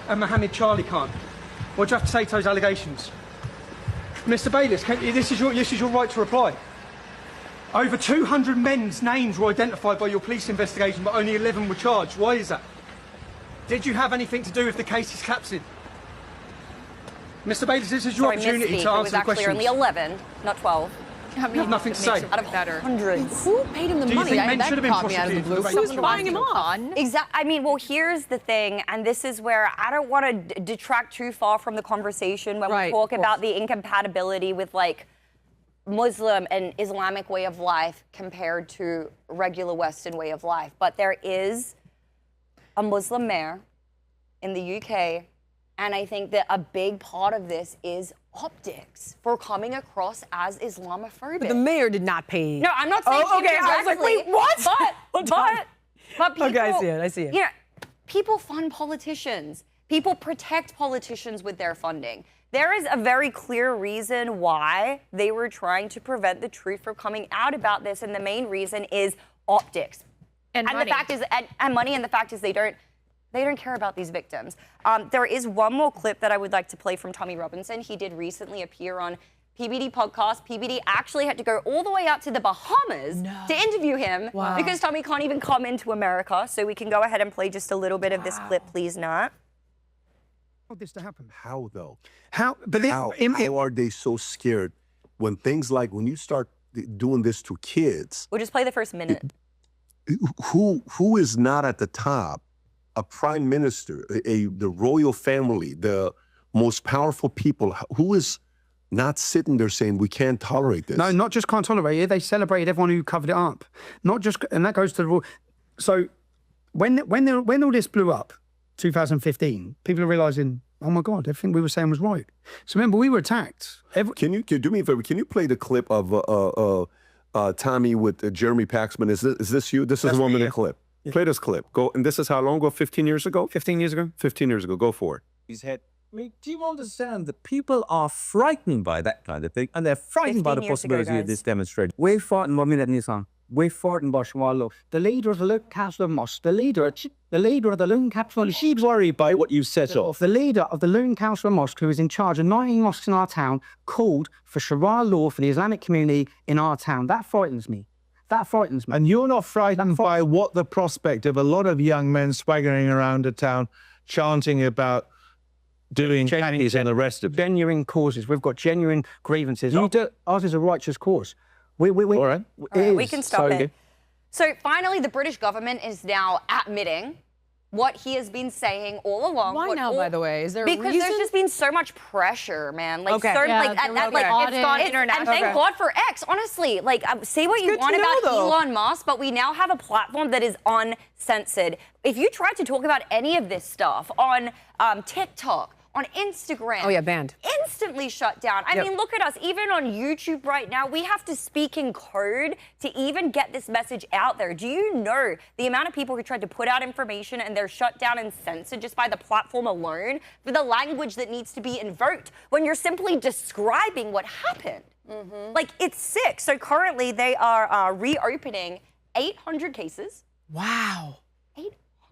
and Mohammed Charlie Khan. What do you have to say to those allegations? Mr. Bayliss, this is your right to reply. Over 200 men's names were identified by your police investigation, but only 11 were charged. Why is that? Did you have anything to do with the case's captain? Mr. Bayliss, this is your opportunity to answer the questions. It was actually only 11, not 12. You have nothing to say. Out of hundreds. Who paid him the Do you money? think men That should have been caught me out of the blue. prosecuted? Who's buying him off? Exactly. I mean, well, here's the thing, and this is where I don't want to detract too far from the conversation when we talk about the incompatibility with, like, Muslim and Islamic way of life compared to regular Western way of life. But there is a Muslim mayor in the UK, and I think that a big part of this is optics for coming across as Islamophobic. But the mayor did not pay. No, I'm not saying okay, I was like, wait, what? But people, Okay, I see it. You know, people fund politicians. People protect politicians with their funding. There is a very clear reason why they were trying to prevent the truth from coming out about this, and the main reason is optics. And money. The fact is, and money, and the fact is they don't care about these victims. There is one more clip that I would like to play from Tommy Robinson. He did recently appear on PBD podcast. PBD actually had to go all the way out to the Bahamas to interview him because Tommy can't even come into America. So we can go ahead and play just a little bit of this clip, please, Nat. How this to happen? How though? How? But how are they so scared when things like when you start doing this to kids? We'll just play the first minute. Who is not at the top? A prime minister, the royal family, the most powerful people. Who is not sitting there saying we can't tolerate this? No, not just can't tolerate it. They celebrated everyone who covered it up. Not just, and that goes to the rule. So when all this blew up, 2015, people are realizing, oh my God, everything we were saying was right. So remember, we were attacked. Can you do me a favor? Can you play the clip of Tommy with Jeremy Paxman? Is this you? This is 1 minute clip. Yeah. Play this clip. Go, and this is how long ago? 15 years ago? 15 years ago. 15 years ago. Go for it. His head. I mean, do you understand that people are frightened by that kind of thing, and they're frightened by the possibility of this demonstration? We're fighting 1 minute, Nissan. We're fighting Boshwallo. The leader of the Luke Castle Mosque, the leader of the Loon Castle, she's worried by what you've set off. The leader of the Loon Castle Mosque, who is in charge of 19 mosques in our town, called for Sharia law for the Islamic community in our town. That frightens me. That frightens me. And you're not frightened by what the prospect of a lot of young men swaggering around a town, chanting about doing Chinese and the rest of it? Genuine causes. We've got genuine grievances. Ours is a righteous cause. All right. We can stop it. So finally, the British government is now admitting what he has been saying all along. Why now, by the way? Is there a reason? Because there's just been so much pressure, man. Like, Okay. it's gone international. And thank God for X, honestly. Like, say what you want about Elon Musk, but we now have a platform that is uncensored. If you tried to talk about any of this stuff on TikTok, on Instagram. Oh, yeah, banned. Instantly shut down. I mean, look at us. Even on YouTube right now, we have to speak in code to even get this message out there. Do you know the amount of people who tried to put out information and they're shut down and censored just by the platform alone for the language that needs to be invoked when you're simply describing what happened? Like, it's sick. So currently they are reopening 800 cases. Wow.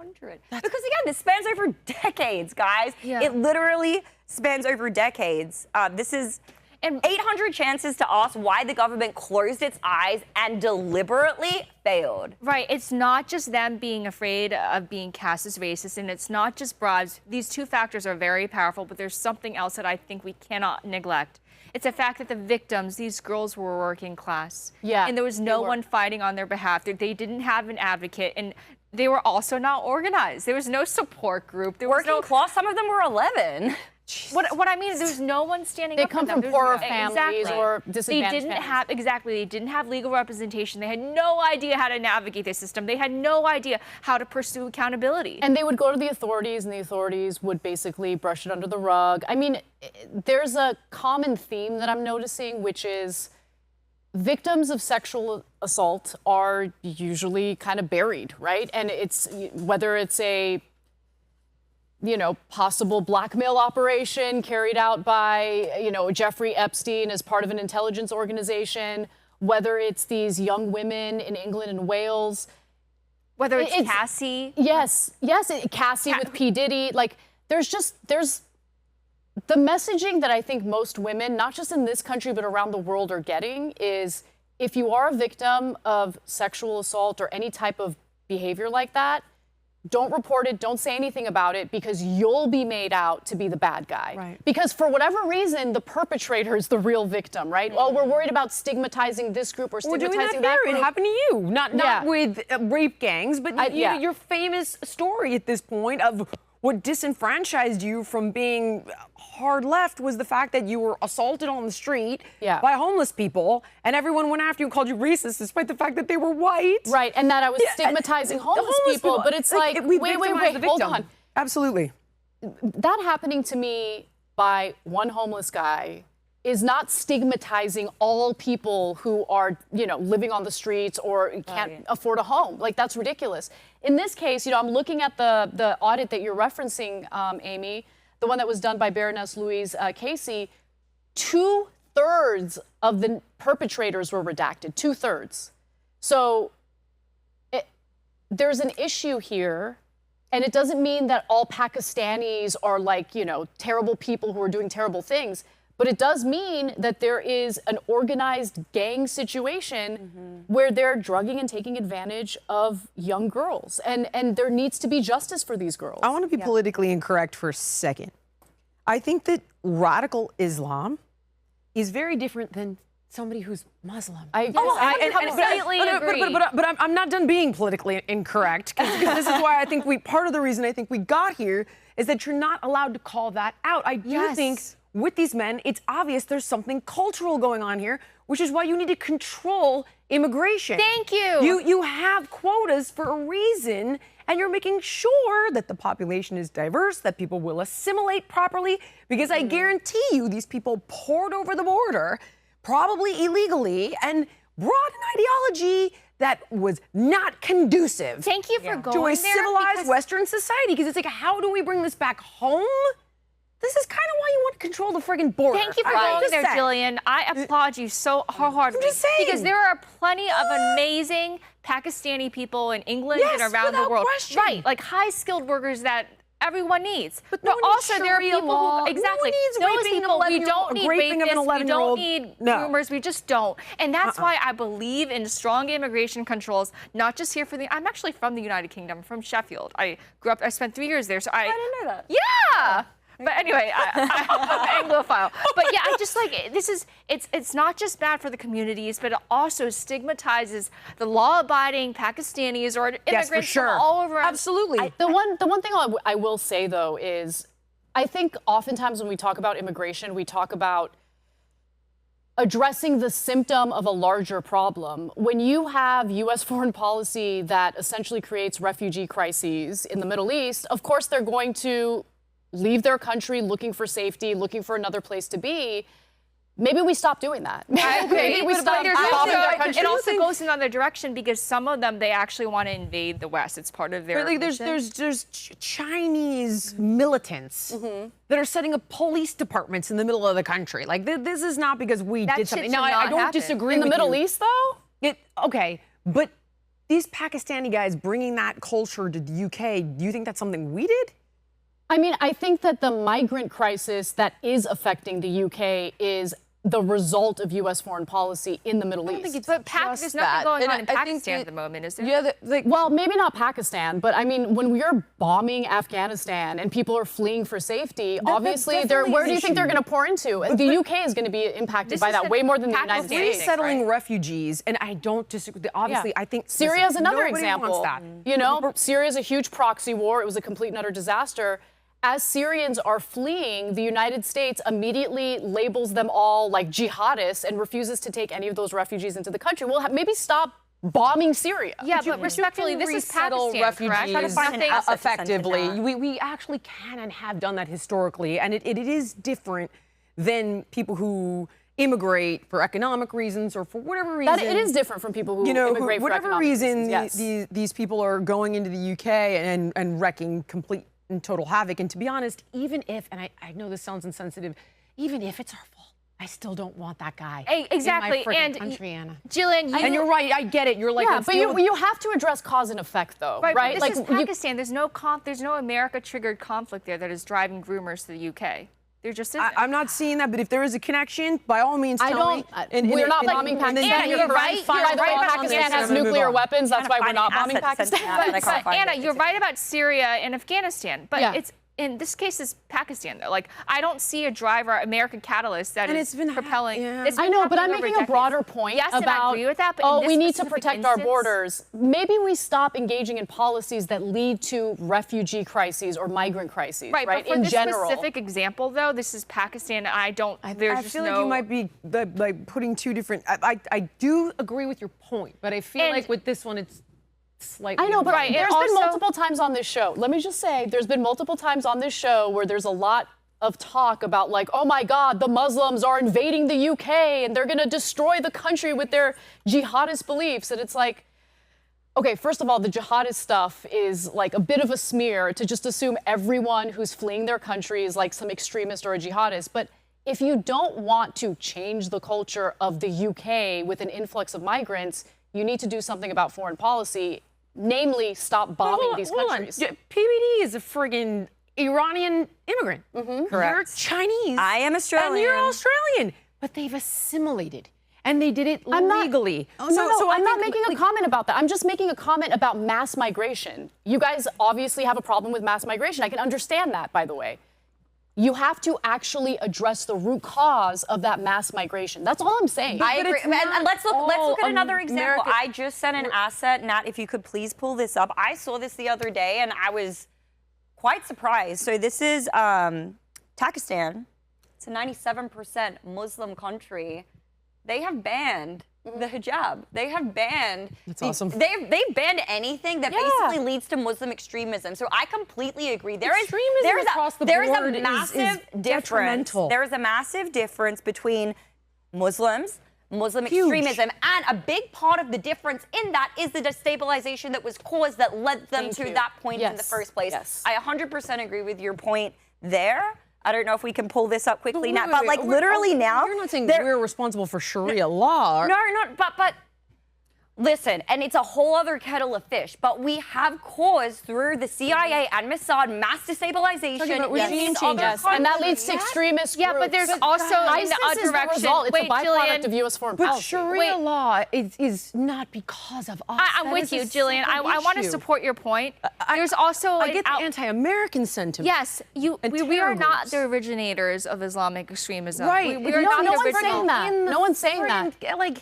800. Because again, this spans over decades, guys. Yeah. It literally spans over decades. This is 800 chances to ask why the government closed its eyes and deliberately failed. Right. It's not just them being afraid of being cast as racist, and it's not just bribes. These two factors are very powerful, but there's something else that I think we cannot neglect. It's the fact that the victims, these girls, were working class. Yeah, and there was no one fighting on their behalf. They didn't have an advocate, and they were also not organized. There was no support group. There was Working class, some of them were 11. What I mean is there's no one standing up for them. They come from poorer families Exactly. or disadvantaged They didn't have legal representation. They had no idea how to navigate the system. They had no idea how to pursue accountability. And they would go to the authorities, and the authorities would basically brush it under the rug. I mean, there's a common theme that I'm noticing, which is victims of sexual assault are usually kind of buried, right? And it's whether it's a possible blackmail operation carried out by, Jeffrey Epstein as part of an intelligence organization, whether it's these young women in England and Wales. Whether it's Cassie. Yes, Cassie with P. Diddy. Like, there's the messaging that I think most women, not just in this country, but around the world are getting is if you are a victim of sexual assault or any type of behavior like that, don't report it, don't say anything about it, because you'll be made out to be the bad guy. Right. Because for whatever reason, the perpetrator is the real victim, right? Oh, we're worried about stigmatizing this group or stigmatizing that group. It happened to you, not with rape gangs, but your famous story at this point of what disenfranchised you from being hard left was the fact that you were assaulted on the street by homeless people, and everyone went after you and called you racist despite the fact that they were white. Right, and that I was stigmatizing homeless people, but it's like, wait, hold on. Absolutely. That happening to me by one homeless guy is not stigmatizing all people who are, living on the streets or can't afford a home. Like, that's ridiculous. In this case, I'm looking at the audit that you're referencing, Amy, the one that was done by Baroness Louise Casey. 2/3 of the perpetrators were redacted, 2/3. So there's an issue here, and it doesn't mean that all Pakistanis are like, terrible people who are doing terrible things. But it does mean that there is an organized gang situation where they're drugging and taking advantage of young girls. And there needs to be justice for these girls. I want to be politically incorrect for a second. I think that radical Islam is very different than somebody who's Muslim. I completely agree. But I'm not done being politically incorrect, because this is why I think part of the reason I think we got here is that you're not allowed to call that out. I do think with these men, it's obvious there's something cultural going on here, which is why you need to control immigration. Thank you. You have quotas for a reason, and you're making sure that the population is diverse, that people will assimilate properly, because I guarantee you these people poured over the border, probably illegally, and brought an ideology that was not conducive Thank you for going to a there, civilized Western society. Because it's like, how do we bring this back home? This is kind of why you want to control the friggin' border. Thank you for going there, Jillian. I applaud you so wholeheartedly. I'm just saying. Because there are plenty of amazing Pakistani people in England and around the world. Question. Right, like high-skilled workers that everyone needs. But no one also needs there are Sharia people law. who exactly No one needs those raping people. an We don't need raping of an rapists. We 11-year-old. don't need No. groomers. We just don't. And that's why I believe in strong immigration controls, not just here for I'm actually from the United Kingdom, from Sheffield. I spent 3 years there, so I didn't know that. Yeah. But anyway, I'm Anglophile. But yeah, I just it's not just bad for the communities, but it also stigmatizes the law-abiding Pakistanis or immigrants from all over. Absolutely. The one thing I will say, though, is I think oftentimes when we talk about immigration, we talk about addressing the symptom of a larger problem. When you have U.S. foreign policy that essentially creates refugee crises in the Middle East, of course they're going to leave their country looking for safety, looking for another place to be. Maybe we stop doing that. I agree. Maybe we stop bombing their country. It also goes in the other direction because some of them, they actually want to invade the West. It's part of their mission. There's Chinese militants that are setting up police departments in the middle of the country. Like, this is not because we did something. Now, I don't disagree in the with Middle you. East, though? Okay, but these Pakistani guys bringing that culture to the UK, do you think that's something we did? I mean, I think that the migrant crisis that is affecting the UK is the result of U.S. foreign policy in the Middle East. But there's nothing going on in Pakistan at the moment, is there? Yeah, well, maybe not Pakistan, but I mean, when we are bombing Afghanistan and people are fleeing for safety, obviously, where do you think they're going to pour into? The UK is going to be impacted by that way more than the United States. Resettling refugees, and I don't disagree. Obviously, I think Syria is another example. Wants that. You know, Syria is a huge proxy war. It was a complete and utter disaster. As Syrians are fleeing, the United States immediately labels them all like jihadists and refuses to take any of those refugees into the country. Well, maybe stop bombing Syria. Yeah, but respectfully, this is Pakistan, refugees effectively. We actually can and have done that historically, and it is different than people who immigrate for economic reasons or for whatever reason. That it is different from people who immigrate for whatever economic reason. Yes. These people are going into the UK and wrecking complete and total havoc. And to be honest, even if, and I know this sounds insensitive, even if it's our fault, I still don't want that guy. Exactly. In my and country, Anna. Jillian, and you're right. I get it. You're like, yeah, but you have to address cause and effect, though, right? This is Pakistan. There's no America-triggered conflict there that is driving groomers to the UK. There just isn't. I'm not seeing that, but if there is a connection, by all means, tell me. We're not bombing Pakistan. You're right. By the way, Pakistan has nuclear weapons. That's why we're not bombing Pakistan. But Anna, you're right about Syria and Afghanistan. But it's in this case, is Pakistan though. Like, I don't see a driver, American catalyst that is propelling. I know, but I'm making a broader point about. I agree with that. But we need to protect our borders. Maybe we stop engaging in policies that lead to refugee crises or migrant crises. Right. But for in this general. specific example, though, this is Pakistan. I feel like you might be like putting two different. I do agree with your point, but I feel like with this one, it's. Slightly I know, but there's been multiple times on this show. Let me just say, there's been multiple times on this show where there's a lot of talk about like, oh my God, the Muslims are invading the UK and they're going to destroy the country with their jihadist beliefs. And it's like, okay, first of all, the jihadist stuff is like a bit of a smear to just assume everyone who's fleeing their country is like some extremist or a jihadist. But if you don't want to change the culture of the UK with an influx of migrants, you need to do something about foreign policy. Namely, stop bombing these countries. PBD is a friggin' Iranian immigrant. Correct. You're Chinese. I am Australian. And you're Australian. But they've assimilated. And they did it legally. I'm not making a comment about that. I'm just making a comment about mass migration. You guys obviously have a problem with mass migration. I can understand that, by the way. You have to actually address the root cause of that mass migration. That's all I'm saying. I agree. And let's look at another example. I just sent an asset. Nat, if you could please pull this up. I saw this the other day, and I was quite surprised. So this is Pakistan. It's a 97% Muslim country. They have banned the hijab. They have banned. That's awesome. They've banned anything that basically leads to Muslim extremism. So I completely agree. There is a massive difference. There is a massive difference between Muslim extremism, and a big part of the difference in that is the destabilization that was caused that led them to that point in the first place. Yes. I 100% agree with your point there. I don't know if we can pull this up quickly now, but like literally now. You're not saying we're responsible for Sharia law. No, but listen, and it's a whole other kettle of fish, but we have caused through the CIA and Mossad mass destabilization in these other countries. And that leads to extremist groups. Yeah, but there's also in the other direction. It's a byproduct of U.S. foreign policy. But Sharia law is not because of us. I'm with you, Jillian. I want to support your point. There's also I get the anti-American sentiment. Yes, we are not the originators of Islamic extremism. Right. We are not the one's saying that. No one's saying that.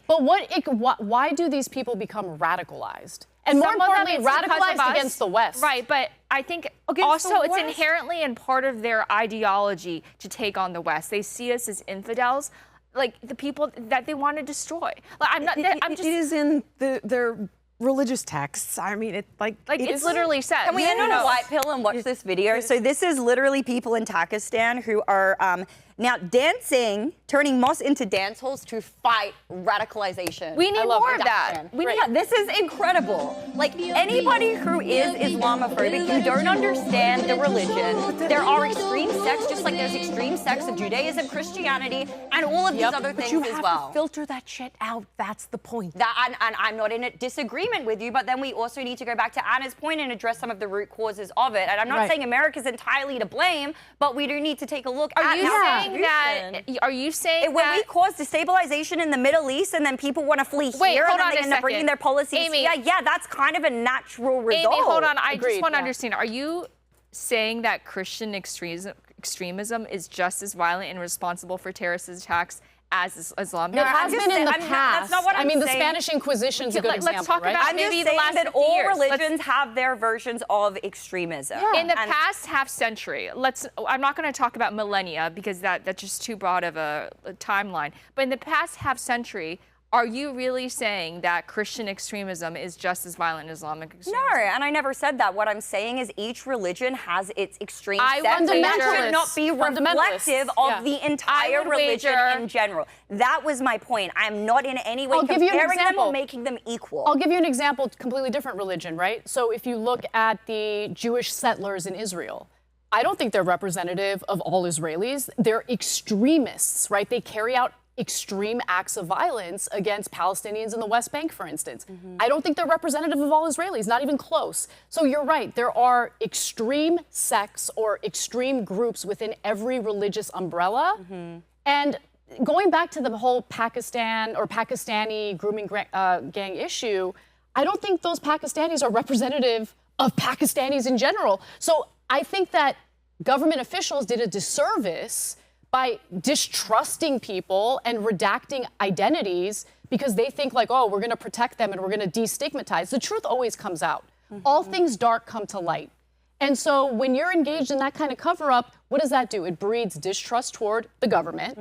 But why do these people become radicalized? And more importantly, radicalized against the West. Right, but I think also it's inherently in part of their ideology to take on the West. They see us as infidels, like the people that they want to destroy. Like, it is in their religious texts. I mean, it's literally said. Can we end on a white pill and watch this video? So this is literally people in Pakistan who are now dancing, turning mosques into dance halls to fight radicalization. We need more of that. This is incredible. Like, anybody who is Islamophobic, you don't understand the religion. There are extreme sects, just like there's extreme sects of Judaism, Christianity, and all of these other things as well. To filter that shit out. That's the point. And I'm not in a disagreement agreement with you, but then we also need to go back to Anna's point and address some of the root causes of it. And I'm not saying America's entirely to blame, but we do need to take a look at Are you saying when we cause destabilization in the Middle East and then people want to flee here and then they end up bringing their policies here, yeah, that's kind of a natural result. Amy, hold on. I just want to understand. Are you saying that Christian extremism is just as violent and responsible for terrorist attacks as Islam? It has been in the past. That's not what I'm saying. the Spanish Inquisition is a good example, let's talk right? about I'm maybe just the saying last that 50 all years. religions have their versions of extremism. In the past half century, I'm not going to talk about millennia because that's just too broad of a timeline. But in the past half century, are you really saying that Christian extremism is just as violent as Islamic extremism? No, and I never said that. What I'm saying is each religion has its extreme sects. That should not be reflective of the entire religion in general. That was my point. I'm not in any way comparing them or making them equal. I'll give you an example, completely different religion, right? So if you look at the Jewish settlers in Israel, I don't think they're representative of all Israelis. They're extremists, right? They carry out extreme acts of violence against Palestinians in the West Bank, for instance. I don't think they're representative of all Israelis, not even close. So you're right, there are extreme sects or extreme groups within every religious umbrella. And going back to the whole Pakistan or Pakistani grooming gang issue, I don't think those Pakistanis are representative of Pakistanis in general. So I think that government officials did a disservice by distrusting people and redacting identities because they think like, oh, we're going to protect them and we're going to destigmatize. The truth always comes out. All things dark come to light. And so when you're engaged in that kind of cover-up, what does that do? It breeds distrust toward the government.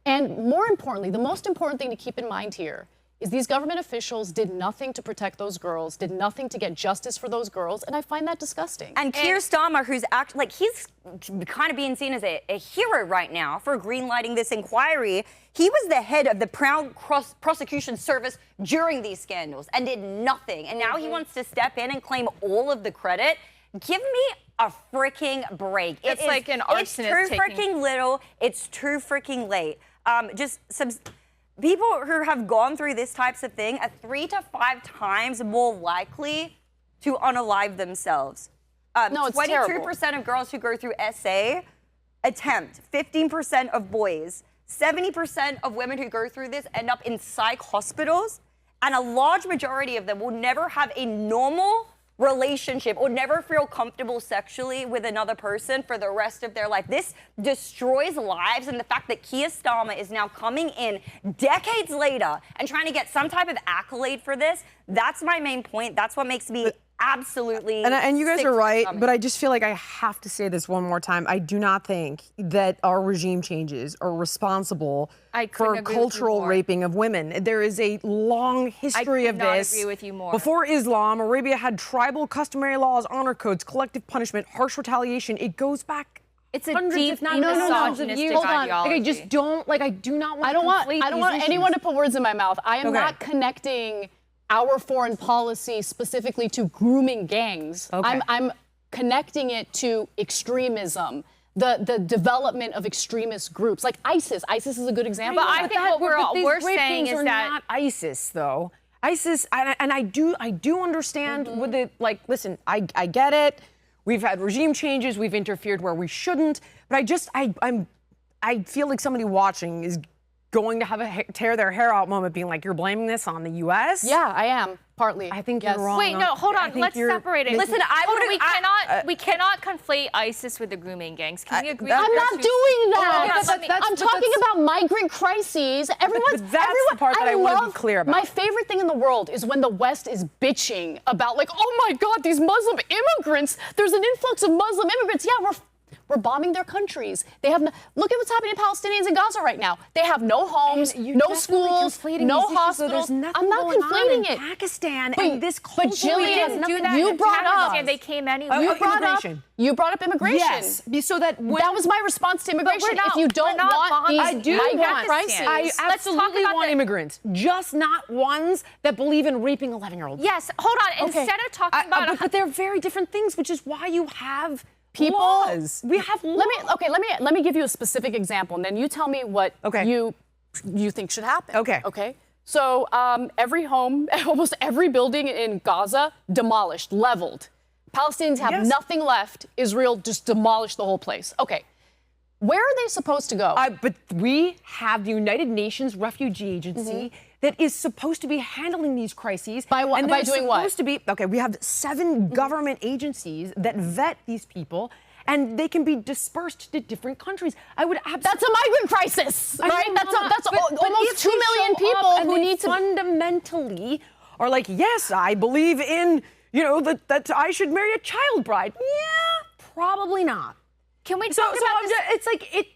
And more importantly, the most important thing to keep in mind here is these government officials did nothing to protect those girls, did nothing to get justice for those girls, and I find that disgusting. And Keir Starmer, who's he's kind of being seen as a hero right now for greenlighting this inquiry, he was the head of the Crown Prosecution Service during these scandals and did nothing. And now he wants to step in and claim all of the credit. Give me a freaking break. It's like an arsonist. It's too freaking little. It's too freaking late. People who have gone through this types of thing are 3 to 5 times more likely to unalive themselves. No, it's 22% of girls who go through SA attempt, 15% of boys, 70% of women who go through this end up in psych hospitals, and a large majority of them will never have a normal relationship or never feel comfortable sexually with another person for the rest of their life. This destroys lives, and the fact that Keir Starmer is now coming in decades later and trying to get some type of accolade for this, that's my main point. That's what makes me absolutely and you guys are right, but I just feel like I have to say this one more time. I do not think that our regime changes are responsible for cultural raping of women. There is a long history of this. I could not agree with you more. Before Islam, Arabia had tribal customary laws, honor codes, collective punishment, harsh retaliation. It goes back. It's a deep misogynistic ideology. Okay, just don't, I do not want I don't want anyone to put words in my mouth. I am not connecting our foreign policy specifically to grooming gangs. I'm connecting it to extremism, the development of extremist groups like ISIS. ISIS is a good example. But I think what we're saying is that not ISIS though. ISIS, and I do understand with it. Listen, I get it. We've had regime changes. We've interfered where we shouldn't. But I feel like somebody watching is going to have a tear their hair out moment being like, you're blaming this on the U.S.? Yeah, I am, partly. I think you're wrong. Wait, no, hold on. Let's separate it. Listen, we cannot conflate ISIS with the grooming gangs. Can you agree? I'm not doing that. I'm talking about migrant crises. That's the part that I want to be clear about. My favorite thing in the world is when the West is bitching about oh my God, these Muslim immigrants. There's an influx of Muslim immigrants. Yeah, we're bombing their countries. They have look at what's happening to Palestinians in Gaza right now. They have no homes, no schools, no hospitals. I'm not conflating it. Pakistan and this culture. But Jillian, you brought up. They came anyway. You brought up immigration. Yes, so that was my response to immigration. If you don't want these migrant crises, I absolutely want immigrants, just not ones that believe in raping 11-year-olds. Yes, hold on. Instead of talking about, but they're very different things, which is why you have people. Laws. We have laws. Let me give you a specific example, and then you tell me what you think should happen. Okay. Okay. So every home, almost every building in Gaza, demolished, leveled. Palestinians have nothing left. Israel just demolished the whole place. Okay, where are they supposed to go? But we have the United Nations Refugee Agency that is supposed to be handling these crises. By what? And By doing what? Supposed to be, okay, we have 7 government agencies that vet these people, and they can be dispersed to different countries. I would absolutely. That's a migrant crisis, right? That's almost 2 million people who need to fundamentally are like, yes, I believe in, you know, that I should marry a child bride. Yeah, probably not. Can we talk about this? It's like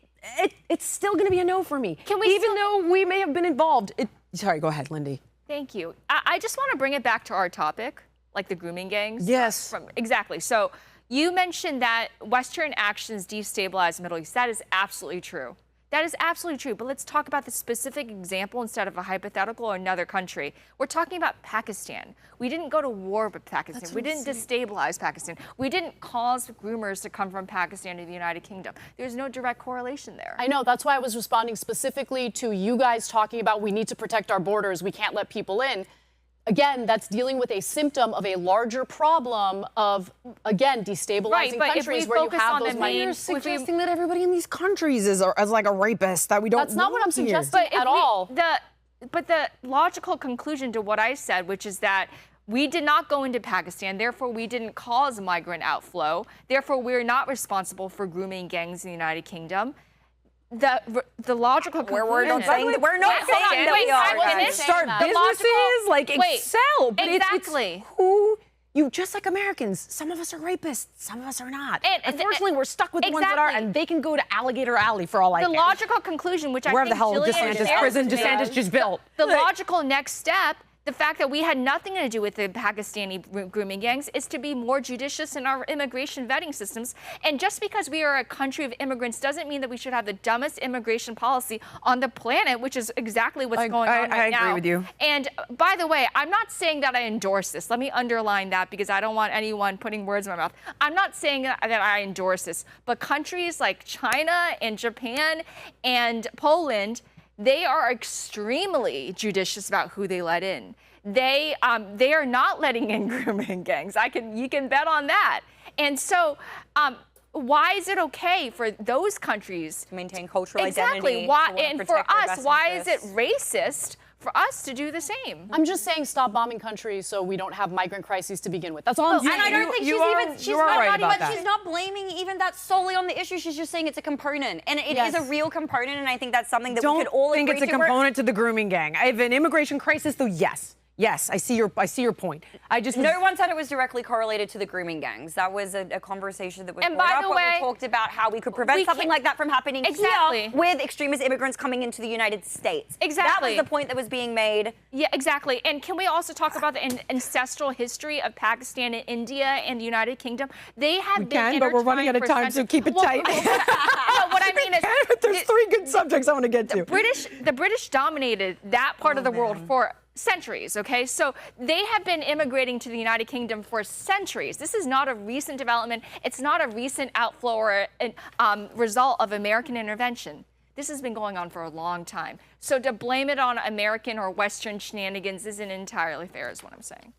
it's still going to be a no for me. Can we even though we may have been involved? Sorry, go ahead, Lindy. Thank you. I just want to bring it back to our topic, like the grooming gangs. Yes. Exactly. So you mentioned that Western actions destabilize the Middle East. That is absolutely true. That is absolutely true. But let's talk about the specific example instead of a hypothetical or another country. We're talking about Pakistan. We didn't go to war with Pakistan. We didn't destabilize Pakistan. We didn't cause groomers to come from Pakistan to the United Kingdom. There's no direct correlation there. I know. That's why I was responding specifically to you guys talking about we need to protect our borders. We can't let people in. Again, that's dealing with a symptom of a larger problem of, again, destabilizing countries where you have those migrants. You're suggesting that everybody in these countries is like a rapist, that we don't. That's not what I'm suggesting at all. But the logical conclusion to what I said, which is that we did not go into Pakistan, therefore we didn't cause migrant outflow, therefore we're not responsible for grooming gangs in the United Kingdom. The logical conclusion. We're not saying that we are. Start businesses, like excel. But exactly. It's who you, just like Americans, some of us are rapists, some of us are not. And unfortunately, we're stuck with the ones that are, and they can go to Alligator Alley for all I care. The logical conclusion, which wherever I think the hell DeSantis just built. The logical next step, the fact that we had nothing to do with the Pakistani grooming gangs, is to be more judicious in our immigration vetting systems. And just because we are a country of immigrants doesn't mean that we should have the dumbest immigration policy on the planet, which is exactly what's going on right now. I agree with you. And by the way, I'm not saying that I endorse this. Let me underline that because I don't want anyone putting words in my mouth. I'm not saying that I endorse this. But countries like China and Japan and Poland, they are extremely judicious about who they let in. They are not letting in grooming gangs. You can bet on that. And so, why is it okay for those countries to maintain cultural identity? Exactly. And for us, why is it racist for us to do the same? I'm just saying stop bombing countries so we don't have migrant crises to begin with. That's all I'm saying. And I don't think she's not blaming even that solely on the issue. She's just saying it's a component. And it is a real component, and I think that's something that we could all agree to. Don't think it's a component to the grooming gang. I have an immigration crisis, though, yes. Yes, I see your point. No one said it was directly correlated to the grooming gangs. That was a conversation that was brought up when we talked about how we could prevent something like that from happening here with extremist immigrants coming into the United States. Exactly. That was the point that was being made. Yeah, exactly. And can we also talk about the ancestral history of Pakistan and India and the United Kingdom? They have been but we're running out of time, so keep it tight. No, what I mean is, there's 3 good subjects I want to get to. The British dominated that part of the world for centuries, okay? So they have been immigrating to the United Kingdom for centuries. This is not a recent development. It's not a recent outflow or result of American intervention. This has been going on for a long time. So to blame it on American or Western shenanigans isn't entirely fair, is what I'm saying.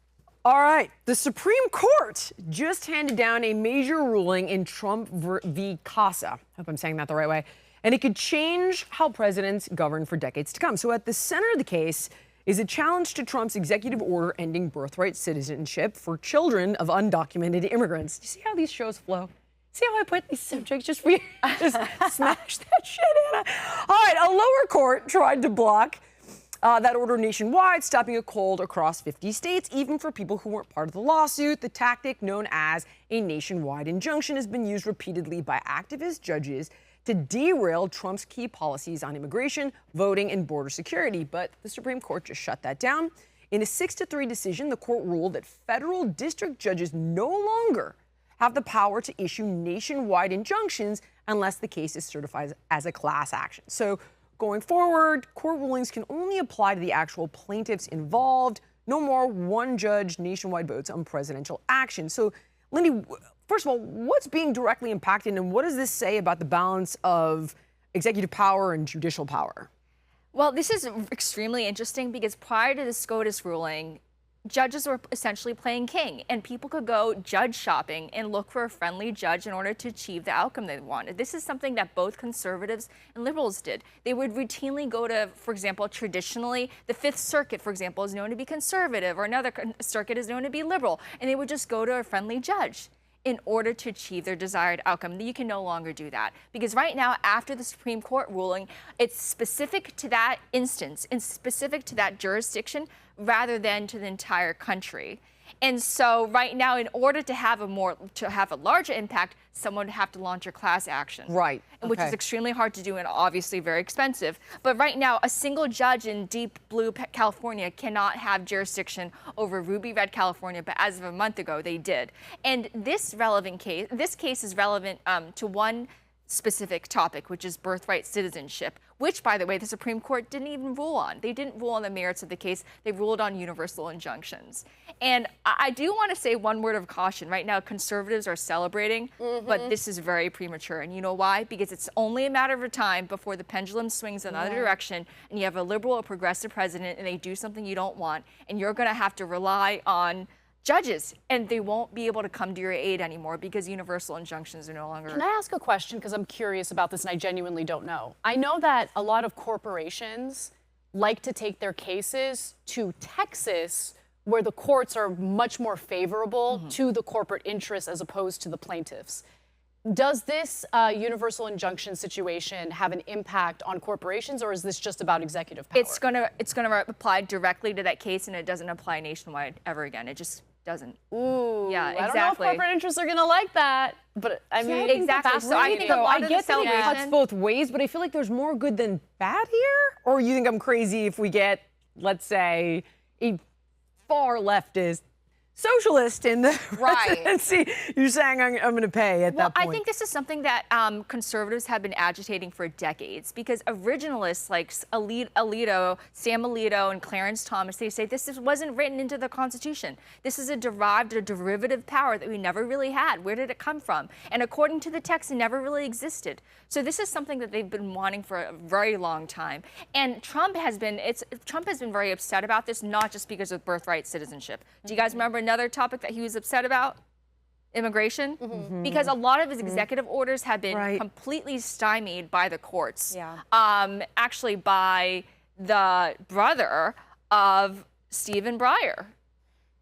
All right. The Supreme Court just handed down a major ruling in Trump v. Casa. Hope I'm saying that the right way. And it could change how presidents govern for decades to come. So at the center of the case is a challenge to Trump's executive order ending birthright citizenship for children of undocumented immigrants. Do you see how these shows flow? See how I put these subjects just smash that shit, Anna? All right, a lower court tried to block that order nationwide, stopping a cold across 50 states, even for people who weren't part of the lawsuit. The tactic known as a nationwide injunction has been used repeatedly by activist judges to derail Trump's key policies on immigration, voting, and border security. But the Supreme Court just shut that down. In a 6-3 decision, the court ruled that federal district judges no longer have the power to issue nationwide injunctions unless the case is certified as a class action. So going forward, court rulings can only apply to the actual plaintiffs involved. No more one-judge nationwide votes on presidential action. So, Lindy, first of all, what's being directly impacted, and what does this say about the balance of executive power and judicial power? Well, this is extremely interesting because prior to the SCOTUS ruling, judges were essentially playing king, and people could go judge shopping and look for a friendly judge in order to achieve the outcome they wanted. This is something that both conservatives and liberals did. They would routinely go to, for example, traditionally, the Fifth Circuit, for example, is known to be conservative, or another circuit is known to be liberal, and they would just go to a friendly judge in order to achieve their desired outcome. You can no longer do that because right now, after the Supreme Court ruling, it's specific to that instance and specific to that jurisdiction rather than to the entire country. And so right now, in order to have a larger impact, someone would have to launch a class action. Right. Which is extremely hard to do and obviously very expensive. But right now, a single judge in deep blue California cannot have jurisdiction over ruby red California, but as of a month ago, they did. And this case is relevant to one specific topic, which is birthright citizenship, which, by the way, the Supreme Court didn't even rule on. They didn't rule on the merits of the case. They ruled on universal injunctions. And I do want to say one word of caution. Right now, conservatives are celebrating, but this is very premature. And you know why? Because it's only a matter of time before the pendulum swings in another direction and you have a liberal or progressive president and they do something you don't want, and you're going to have to rely on judges, and they won't be able to come to your aid anymore because universal injunctions are no longer. Can I ask a question? Because I'm curious about this and I genuinely don't know. I know that a lot of corporations like to take their cases to Texas, where the courts are much more favorable to the corporate interests as opposed to the plaintiffs. Does this universal injunction situation have an impact on corporations, or is this just about executive power? It's gonna apply directly to that case, and it doesn't apply nationwide ever again. It just doesn't. Ooh, yeah, exactly. I don't know if corporate interests are gonna like that, but I mean, exactly. So I think a lot I of get the that it cuts celebration. both ways, but I feel like there's more good than bad here. Or you think I'm crazy if we get, let's say, a far leftist socialist in the presidency? You're saying I'm going to pay at that point. I think this is something that conservatives have been agitating for decades, because originalists like Sam Alito and Clarence Thomas, they say this wasn't written into the Constitution. This is a derivative power that we never really had. Where did it come from? And according to the text, it never really existed. So this is something that they've been wanting for a very long time. And Trump has been very upset about this, not just because of birthright citizenship. Do you guys remember another topic that he was upset about? Immigration. Because a lot of his executive orders have been completely stymied by the courts. Actually by the brother of Stephen Breyer.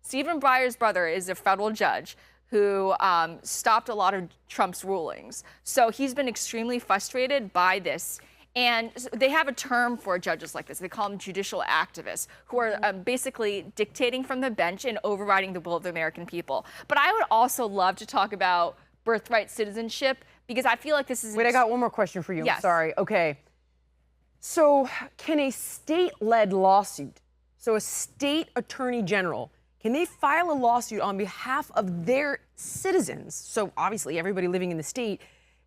Stephen Breyer's brother is a federal judge who stopped a lot of Trump's rulings. So he's been extremely frustrated by this. And they have a term for judges like this. They call them judicial activists, who are basically dictating from the bench and overriding the will of the American people. But I would also love to talk about birthright citizenship, because I feel like this is... Wait, I got one more question for you. Yes. I'm sorry. Okay. So can a state-led lawsuit, so a state attorney general, can they file a lawsuit on behalf of their citizens, so obviously everybody living in the state,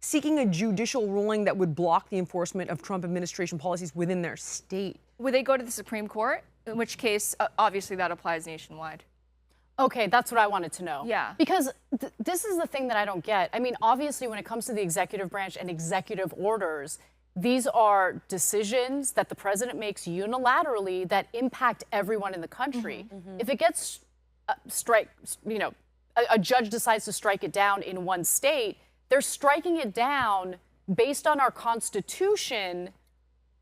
seeking a judicial ruling that would block the enforcement of Trump administration policies within their state? Would they go to the Supreme Court? In which case, obviously, that applies nationwide. Okay, that's what I wanted to know. Yeah. Because this is the thing that I don't get. I mean, obviously, when it comes to the executive branch and executive orders, these are decisions that the president makes unilaterally that impact everyone in the country. If it gets a judge decides to strike it down in one state, they're striking it down based on our Constitution,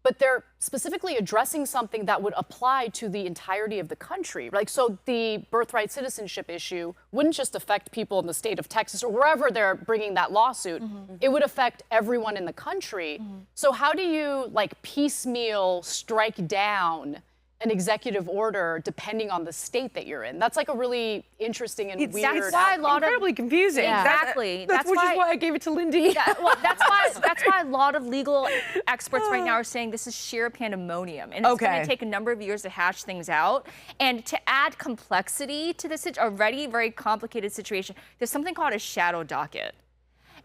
but they're specifically addressing something that would apply to the entirety of the country. Like, so the birthright citizenship issue wouldn't just affect people in the state of Texas or wherever they're bringing that lawsuit. It would affect everyone in the country. So how do you, like, piecemeal strike down an executive order depending on the state that you're in? That's like a really interesting and weird. That's why incredibly confusing. Yeah. Exactly. Which is why I gave it to Lindy. Well, that's why a lot of legal experts right now are saying this is sheer pandemonium, and it's going to take a number of years to hash things out. And to add complexity to this already very complicated situation, there's something called a shadow docket.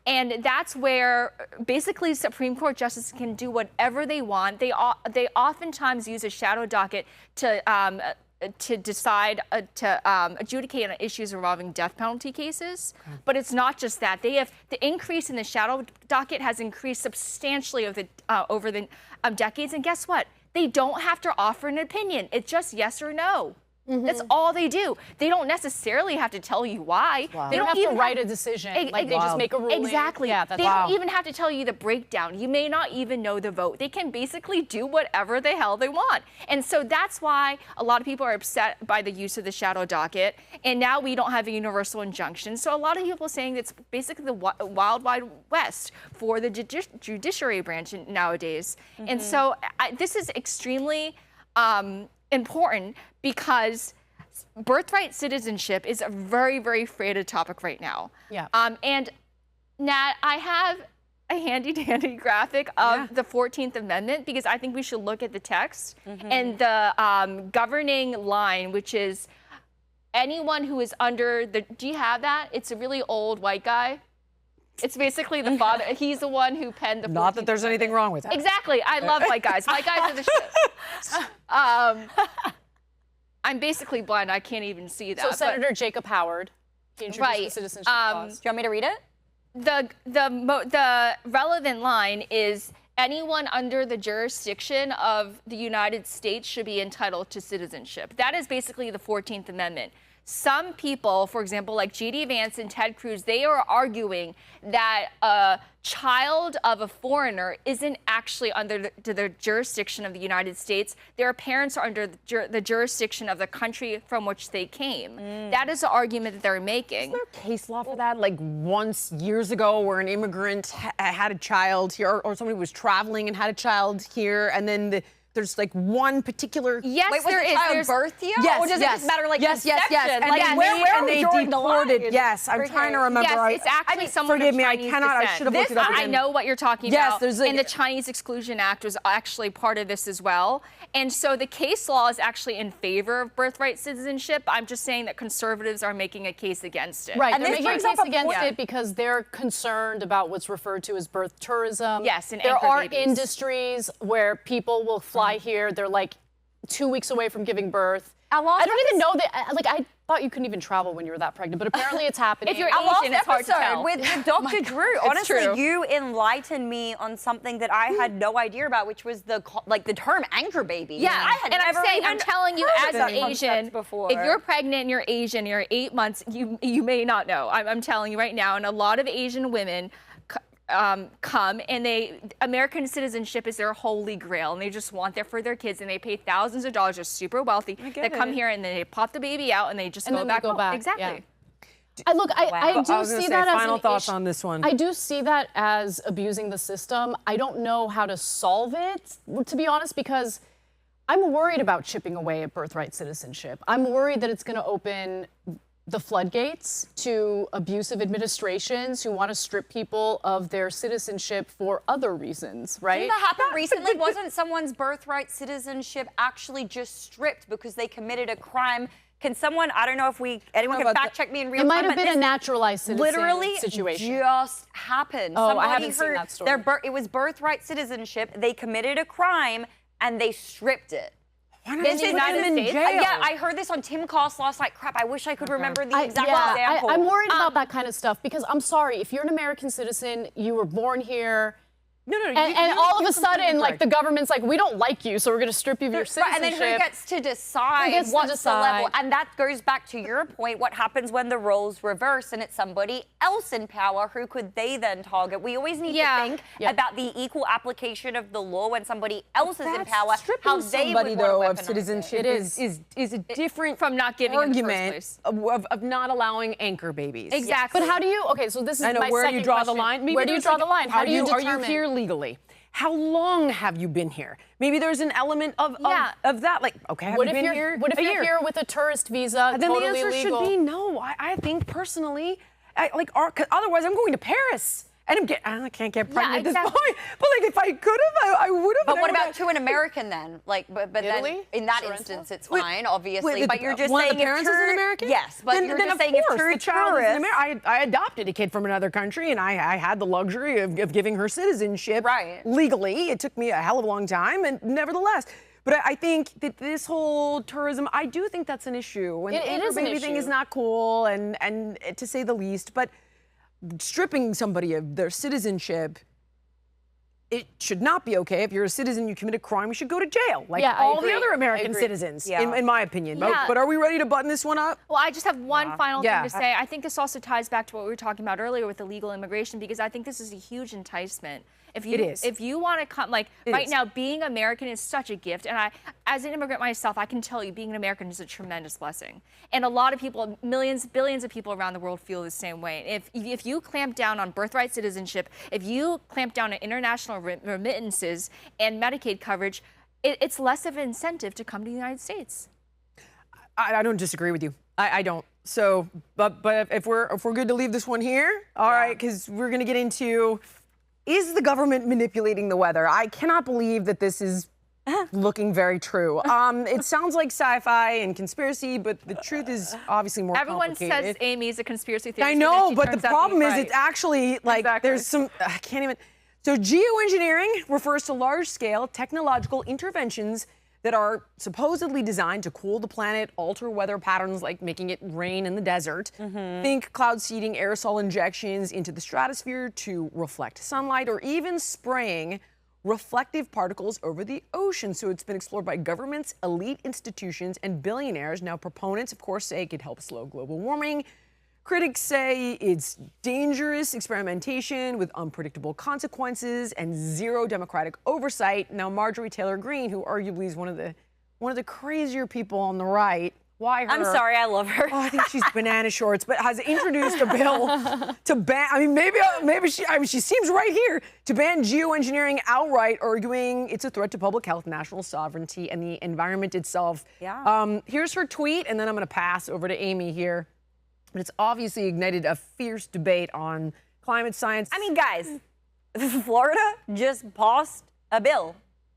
And that's where basically Supreme Court justices can do whatever they want. They oftentimes use a shadow docket to decide to adjudicate on issues involving death penalty cases. But it's not just that. The increase in the shadow docket has increased substantially over the decades. And guess what? they don't have to offer an opinion. It's just yes or no. That's all they do. They don't necessarily have to tell you why. They don't have to write a decision. Like they just make a ruling. Exactly. Yeah, they don't even have to tell you the breakdown. You may not even know the vote. They can basically do whatever the hell they want. And so that's why a lot of people are upset by the use of the shadow docket. And now we don't have a universal injunction. So a lot of people are saying it's basically the wild, wide west for the judiciary branch nowadays. And so this is extremely important because birthright citizenship is a very, very freighted topic right now. Yeah. And Nat, I have a handy-dandy graphic of the 14th Amendment because I think we should look at the text and the governing line, which is anyone who is under the, do you have that? It's a really old white guy. It's basically the father. He's the one who penned the 14th Not that there's anything wrong with that. Exactly. I love white guys. White guys are the shit. I'm basically blind. I can't even see that. So Senator Jacob Howard, he introduced the citizenship clause. Do you want me to read it? The relevant line is anyone under the jurisdiction of the United States should be entitled to citizenship. That is basically the 14th Amendment. Some people, for example, like J.D. Vance and Ted Cruz, they are arguing that a child of a foreigner isn't actually under the jurisdiction of the United States. Their parents are under the jurisdiction of the country from which they came. That is the argument that they're making. Is there case law for that? Like once years ago where an immigrant had a child here or somebody was traveling and had a child here and then there's like one particular. Yes, Wait, was there the is. child birth year? Yes, or does it just matter like conception? And Like, where they they deported. Yes, I'm trying to remember. Yes, it's actually someone forgive of me, Chinese I cannot. descent. I should have looked it up. I know what you're talking Yes, about. there's and the Chinese Exclusion Act was actually part of this as well. And so the case law is actually in favor of birthright citizenship. I'm just saying that conservatives are making a case against it. Right, And they're this making a brings case against it because they're concerned about what's referred to as birth tourism. Yes, and there anchor are babies. industries where people will fly here. They're like 2 weeks away from giving birth. Our last I don't even know that. Like I thought you couldn't even travel when you were that pregnant, but apparently it's happening. If you're Our last Asian, it's hard to tell. with Dr. Drew, honestly, true. you enlightened me on something that I had no idea about, which was the term anchor baby. Yeah, I had and never I'm saying, even I'm telling you, heard as of an that concept Asian, before. if you're pregnant and you're Asian, you're 8 months, you may not know. I'm telling you right now, and a lot of Asian women come and American citizenship is their holy grail and they just want that for their kids and they pay thousands of dollars. They're super wealthy. They come here and then they pop the baby out and they just go back home. Exactly. Yeah. I do see that as final thoughts on this one. I do see that as abusing the system. I don't know how to solve it, to be honest, because I'm worried about chipping away at birthright citizenship. I'm worried that it's going to open the floodgates to abusive administrations who want to strip people of their citizenship for other reasons, right? Didn't that happen recently? Wasn't someone's birthright citizenship actually just stripped because they committed a crime? Can someone, I don't know if anyone can fact check me in real time. It might have been a naturalized citizen literally situation. Just happened. Oh, Somebody I haven't seen that story. it was birthright citizenship. They committed a crime and they stripped it. Why not just put them in jail? Yeah, I heard this on Tim Cost last night. Crap, I wish I could remember the exact example. I'm worried about that kind of stuff because I'm sorry, if you're an American citizen, you were born here. No. And all of a sudden, like the government's like, we don't like you, so we're going to strip you of your citizenship. And then who gets to decide what's the level? And that goes back to your point. What happens when the roles reverse and it's somebody else in power? Who could they then target? We always need to think about the equal application of the law when somebody else is in power. How somebody though of citizenship is a different from not giving argument of not allowing anchor babies. Exactly. But how do you? Okay, so this is I know my where second you draw question. the line. Maybe Where do you draw the line? How do you determine? Are you here legally? How long have you been here? Maybe there's an element of that. Like, okay, have you been here? What if you're here with a tourist visa, then totally the answer legal? should be no. I think personally, cause otherwise I'm going to Paris. And I can't get pregnant at this point. But like, if I could have, I would have. But what about to an American then? Like, but Italy? then in that instance, it's fine, obviously. But you're just one saying of the parents is an American. Yes, but you're just saying if two tourists. I adopted a kid from another country, and I had the luxury of giving her citizenship legally. It took me a hell of a long time, and nevertheless. But I think that this whole tourism, I do think that's an issue. And it is an issue. Everything is not cool, and to say the least. But stripping somebody of their citizenship it should not be okay. If you're a citizen, you commit a crime, you should go to jail, like Yeah, I all the agree. other I American agree. citizens, Yeah. in my opinion. Yeah. But are we ready to button this one up? Well, I just have one final Yeah. thing to say. I think this also ties back to what we were talking about earlier with illegal immigration, because I think this is a huge enticement. If you, It is. If you want to come, like It right is. now, being American is such a gift. And I, as an immigrant myself, I can tell you being an American is a tremendous blessing. And a lot of people, millions, billions of people around the world feel the same way. If you clamp down on birthright citizenship, if you clamp down on international remittances and Medicaid coverage, it's less of an incentive to come to the United States. I don't disagree with you. I don't. So, but if we're good to leave this one here, all right, because we're gonna get into, is the government manipulating the weather? I cannot believe that this is looking very true. It sounds like sci-fi and conspiracy, but the truth is obviously more Everyone complicated. says Amy is a conspiracy theorist. I and then know, she but the turns out to problem be is right. it's actually like Exactly. there's some, I can't even. So geoengineering refers to large-scale technological interventions that are supposedly designed to cool the planet, alter weather patterns like making it rain in the desert. Think cloud seeding, aerosol injections into the stratosphere to reflect sunlight, or even spraying reflective particles over the ocean. So it's been explored by governments, elite institutions, and billionaires. Now, proponents, of course, say it could help slow global warming. Critics say it's dangerous experimentation with unpredictable consequences and zero democratic oversight. Now, Marjorie Taylor Greene, who arguably is one of the crazier people on the right, why her? I'm sorry, I love her. Oh, I think she's banana shorts, but has introduced a bill to ban. I mean, maybe she. I mean, she seems right here to ban geoengineering outright, arguing it's a threat to public health, national sovereignty, and the environment itself. Yeah. Here's her tweet, and then I'm going to pass over to Amy here. But it's obviously ignited a fierce debate on climate science. I mean, guys, Florida just passed a bill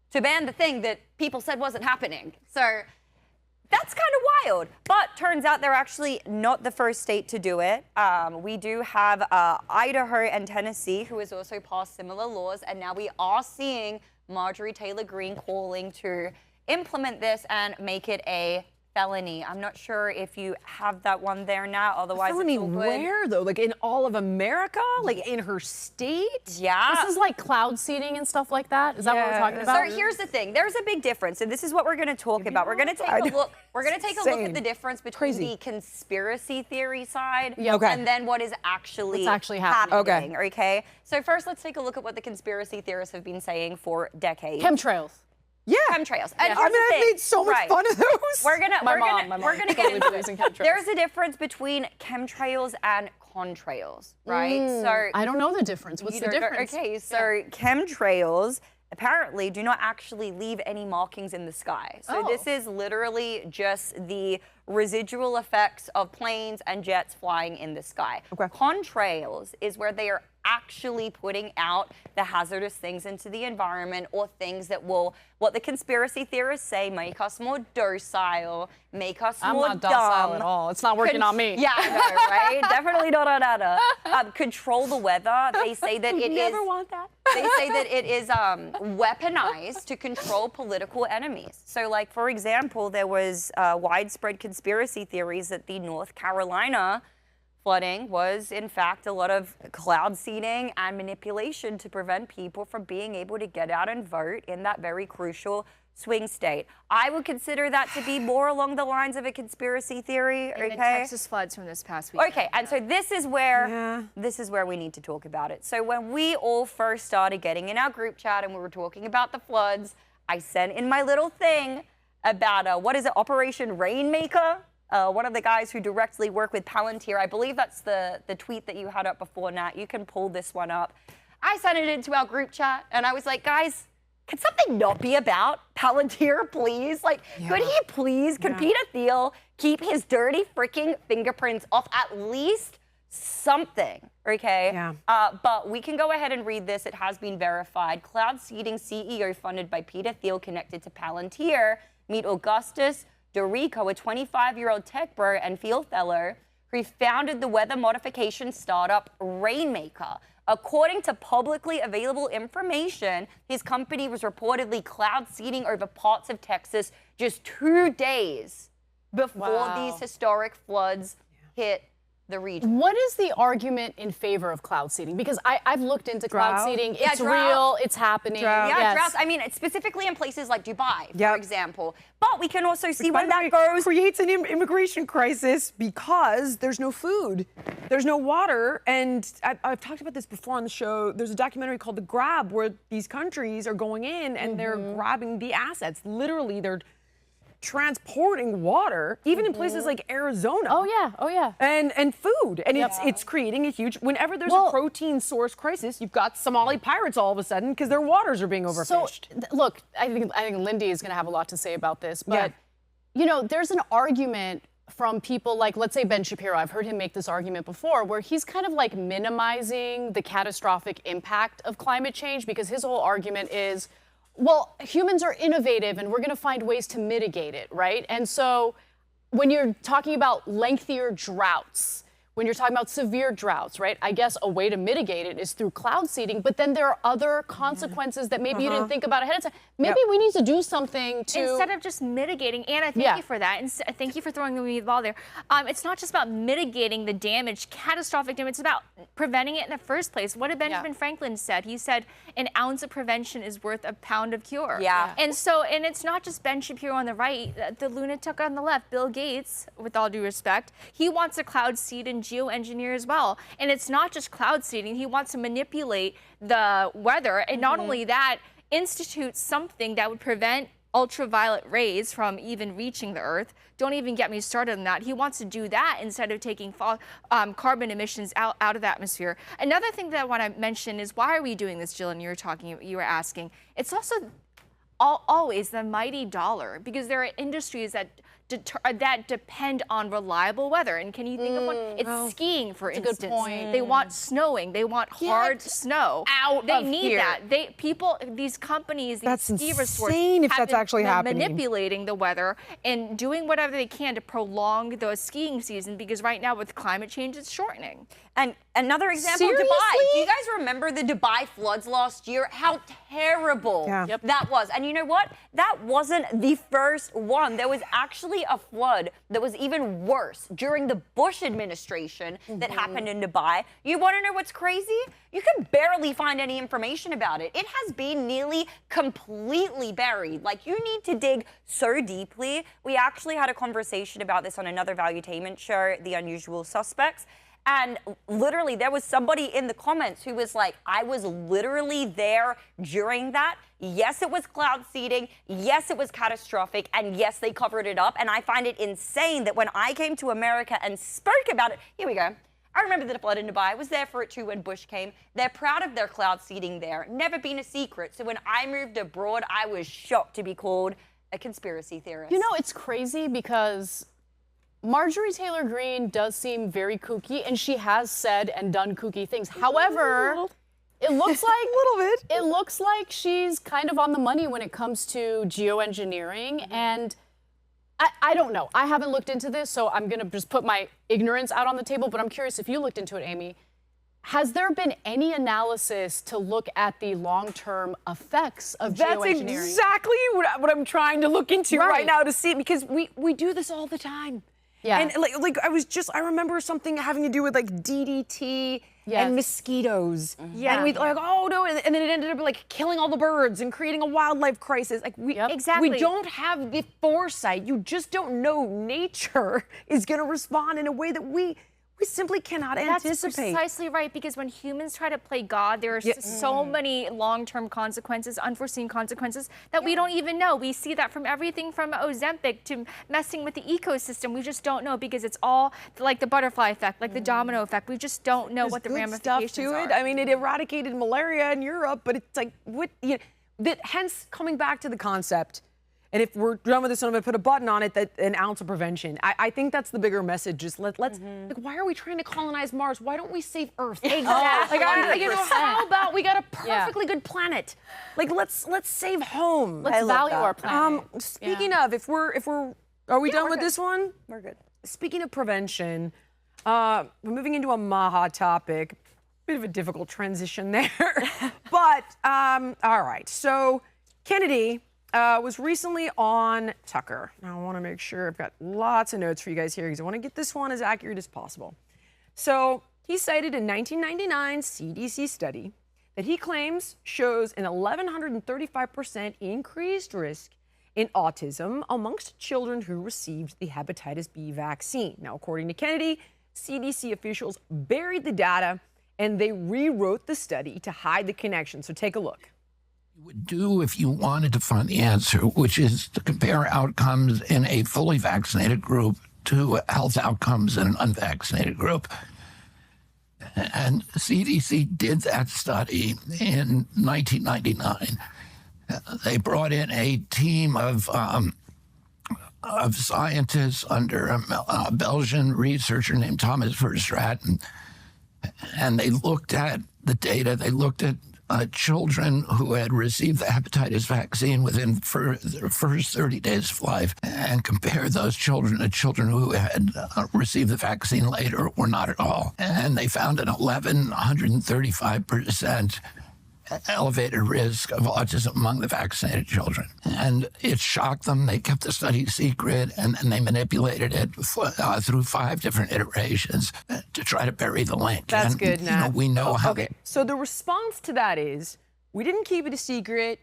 to ban the thing that people said wasn't happening. So that's kind of wild. But turns out they're actually not the first state to do it. We do have Idaho and Tennessee, who has also passed similar laws. And now we are seeing Marjorie Taylor Greene calling to implement this and make it a felony. I'm not sure if you have that one there now, otherwise felony it's all good. where though? Like in all of America? Like in her state? Yeah. This is like cloud seeding and stuff like that. Is that what we're talking about? So here's the thing. There's a big difference, and this is what we're going to talk about. We're going to take a look. We're going to take a look at the difference between the conspiracy theory side and then what is actually What's actually happening. Okay. So first, let's take a look at what the conspiracy theorists have been saying for decades. Chemtrails. Yeah. Chemtrails. And I mean, I've made so much fun of those. We're gonna get into believes in it. chemtrails. There's a difference between chemtrails and contrails, right? So I don't know the difference. What's the difference? Okay, so chemtrails apparently do not actually leave any markings in the sky. So this is literally just the residual effects of planes and jets flying in the sky. Contrails is where they are actually putting out the hazardous things into the environment, or things that will, what the conspiracy theorists say, make us more docile, make us I'm more not docile dumb. at all. It's not working on me. Yeah, I know, right? Definitely not on Ana. Control the weather. They say that it is. Never want that. They say that it is weaponized to control political enemies. So, like, for example, there was widespread conspiracy theories that the North Carolina flooding was, in fact, a lot of cloud seeding and manipulation to prevent people from being able to get out and vote in that very crucial swing state. I would consider that to be more along the lines of a conspiracy theory. And the Texas floods from this past week. Okay, and so this is where we need to talk about it. So when we all first started getting in our group chat and we were talking about the floods, I sent in my little thing about what is it, Operation Rainmaker? One of the guys who directly work with Palantir. I believe that's the tweet that you had up before, Nat. You can pull this one up. I sent it into our group chat, and I was like, guys, can something not be about Palantir, please? Like, could he please, could Peter Thiel keep his dirty freaking fingerprints off at least something, okay? But we can go ahead and read this. It has been verified. Cloud seeding CEO funded by Peter Thiel connected to Palantir. Meet Augustus Dorico, a 25-year-old tech bro and field fellow who founded the weather modification startup Rainmaker. According to publicly available information, his company was reportedly cloud seeding over parts of Texas just 2 days before these historic floods hit the region. What is the argument in favor of cloud seeding? Because I've looked into cloud seeding. It's drought. real. It's happening. Yeah, Yes. droughts. I mean, specifically in places like Dubai, Yep. for example. But we can also see By when the that way, goes. creates an immigration crisis because there's no food, there's no water, and I've talked about this before on the show. There's a documentary called The Grab where these countries are going in and they're grabbing the assets. Literally, they're transporting water, even in places like Arizona. Oh yeah. And food, and it's creating a huge. Whenever there's a protein source crisis, you've got Somali pirates all of a sudden because their waters are being overfished. So look, I think Lindy is going to have a lot to say about this, but you know, there's an argument from people like, let's say, Ben Shapiro. I've heard him make this argument before, where he's kind of like minimizing the catastrophic impact of climate change because his whole argument is, well, humans are innovative and we're going to find ways to mitigate it, right? And so when you're talking about lengthier droughts, when you're talking about severe droughts, right? I guess a way to mitigate it is through cloud seeding, but then there are other consequences that maybe you didn't think about ahead of time. Maybe we need to do something to... Instead of just mitigating, Anna, thank you for that. And thank you for throwing me the ball there. It's not just about mitigating the damage, catastrophic damage, it's about preventing it in the first place. What did Benjamin Franklin said? He said, an ounce of prevention is worth a pound of cure. Yeah. And so, and it's not just Ben Shapiro on the right, the lunatic on the left, Bill Gates, with all due respect, he wants a cloud seed and geoengineer as well. And it's not just cloud seeding, he wants to manipulate the weather. And not only that, institute something that would prevent ultraviolet rays from even reaching the Earth. Don't even get me started on that. He wants to do that instead of taking carbon emissions out of the atmosphere. Another thing that I want to mention is, why are we doing this, Jillian? You were asking. It's also always the mighty dollar, because there are industries that depend on reliable weather. And can you think of one? It's skiing, for instance. Good point. They want snowing. They want hard snow. They need that. These companies, these ski resorts, if have that's actually happening. manipulating the weather and doing whatever they can to prolong the skiing season, because right now with climate change, it's shortening. And another example, Seriously? Dubai. Do you guys remember the Dubai floods last year? How terrible that was. And you know what? That wasn't the first one. There was actually a flood that was even worse during the Bush administration that happened in Dubai. You want to know what's crazy? You can barely find any information about it. It has been nearly completely buried. Like, you need to dig so deeply. We actually had a conversation about this on another Valuetainment show, The Unusual Suspects. And literally, there was somebody in the comments who was like, I was literally there during that. Yes, it was cloud seeding. Yes, it was catastrophic. And yes, they covered it up. And I find it insane that when I came to America and spoke about it, here we go. I remember the flood in Dubai. I was there for it too when Bush came. They're proud of their cloud seeding there. Never been a secret. So when I moved abroad, I was shocked to be called a conspiracy theorist. You know, it's crazy because Marjorie Taylor Greene does seem very kooky, and she has said and done kooky things. However, it looks like a little bit. It looks like she's kind of on the money when it comes to geoengineering, and I don't know. I haven't looked into this, so I'm going to just put my ignorance out on the table, but I'm curious if you looked into it, Amy. Has there been any analysis to look at the long-term effects of geoengineering? That's exactly what I'm trying to look into right now to see, because we do this all the time. Yeah. And like I remember something having to do with like DDT and mosquitoes. Yeah. And we like, oh no, and then it ended up like killing all the birds and creating a wildlife crisis. Like we don't have the foresight. You just don't know nature is going to respond in a way that we simply cannot anticipate. That's precisely right, because when humans try to play God, there are so many long-term consequences, unforeseen consequences, that we don't even know. We see that from everything from Ozempic to messing with the ecosystem. We just don't know, because it's all like the butterfly effect, like the domino effect. We just don't know what the ramifications stuff to are. it. I mean, it eradicated malaria in Europe, but it's like, hence coming back to the concept. And if we're done with this, I'm going to put a button on it, that an ounce of prevention. I think that's the bigger message. Just let's like, why are we trying to colonize Mars? Why don't we save Earth? Exactly. How about we got a perfectly good planet? Like, let's save home. Let's value our planet. Speaking of, are we done with this one? We're good. Speaking of prevention, we're moving into a Maha topic. Bit of a difficult transition there, but all right. So Kennedy was recently on Tucker. Now I want to make sure I've got lots of notes for you guys here, because I want to get this one as accurate as possible. So he cited a 1999 CDC study that he claims shows an 1,135% increased risk in autism amongst children who received the hepatitis B vaccine. Now, according to Kennedy, CDC officials buried the data and they rewrote the study to hide the connection. So take a look. You would do if you wanted to find the answer, which is to compare outcomes in a fully vaccinated group to health outcomes in an unvaccinated group. And CDC did that study in 1999. They brought in a team of scientists under a Belgian researcher named Thomas Verstraeten, and they looked at the data. They looked at children who had received the hepatitis vaccine within their first 30 days of life and compared those children to children who had received the vaccine later or not at all. And they found an 1,135% elevated risk of autism among the vaccinated children. And it shocked them. They kept the study secret, and then they manipulated it through 5 different iterations to try to bury the link. That's and, good, Nat. we know how Okay, so the response to that is, we didn't keep it a secret.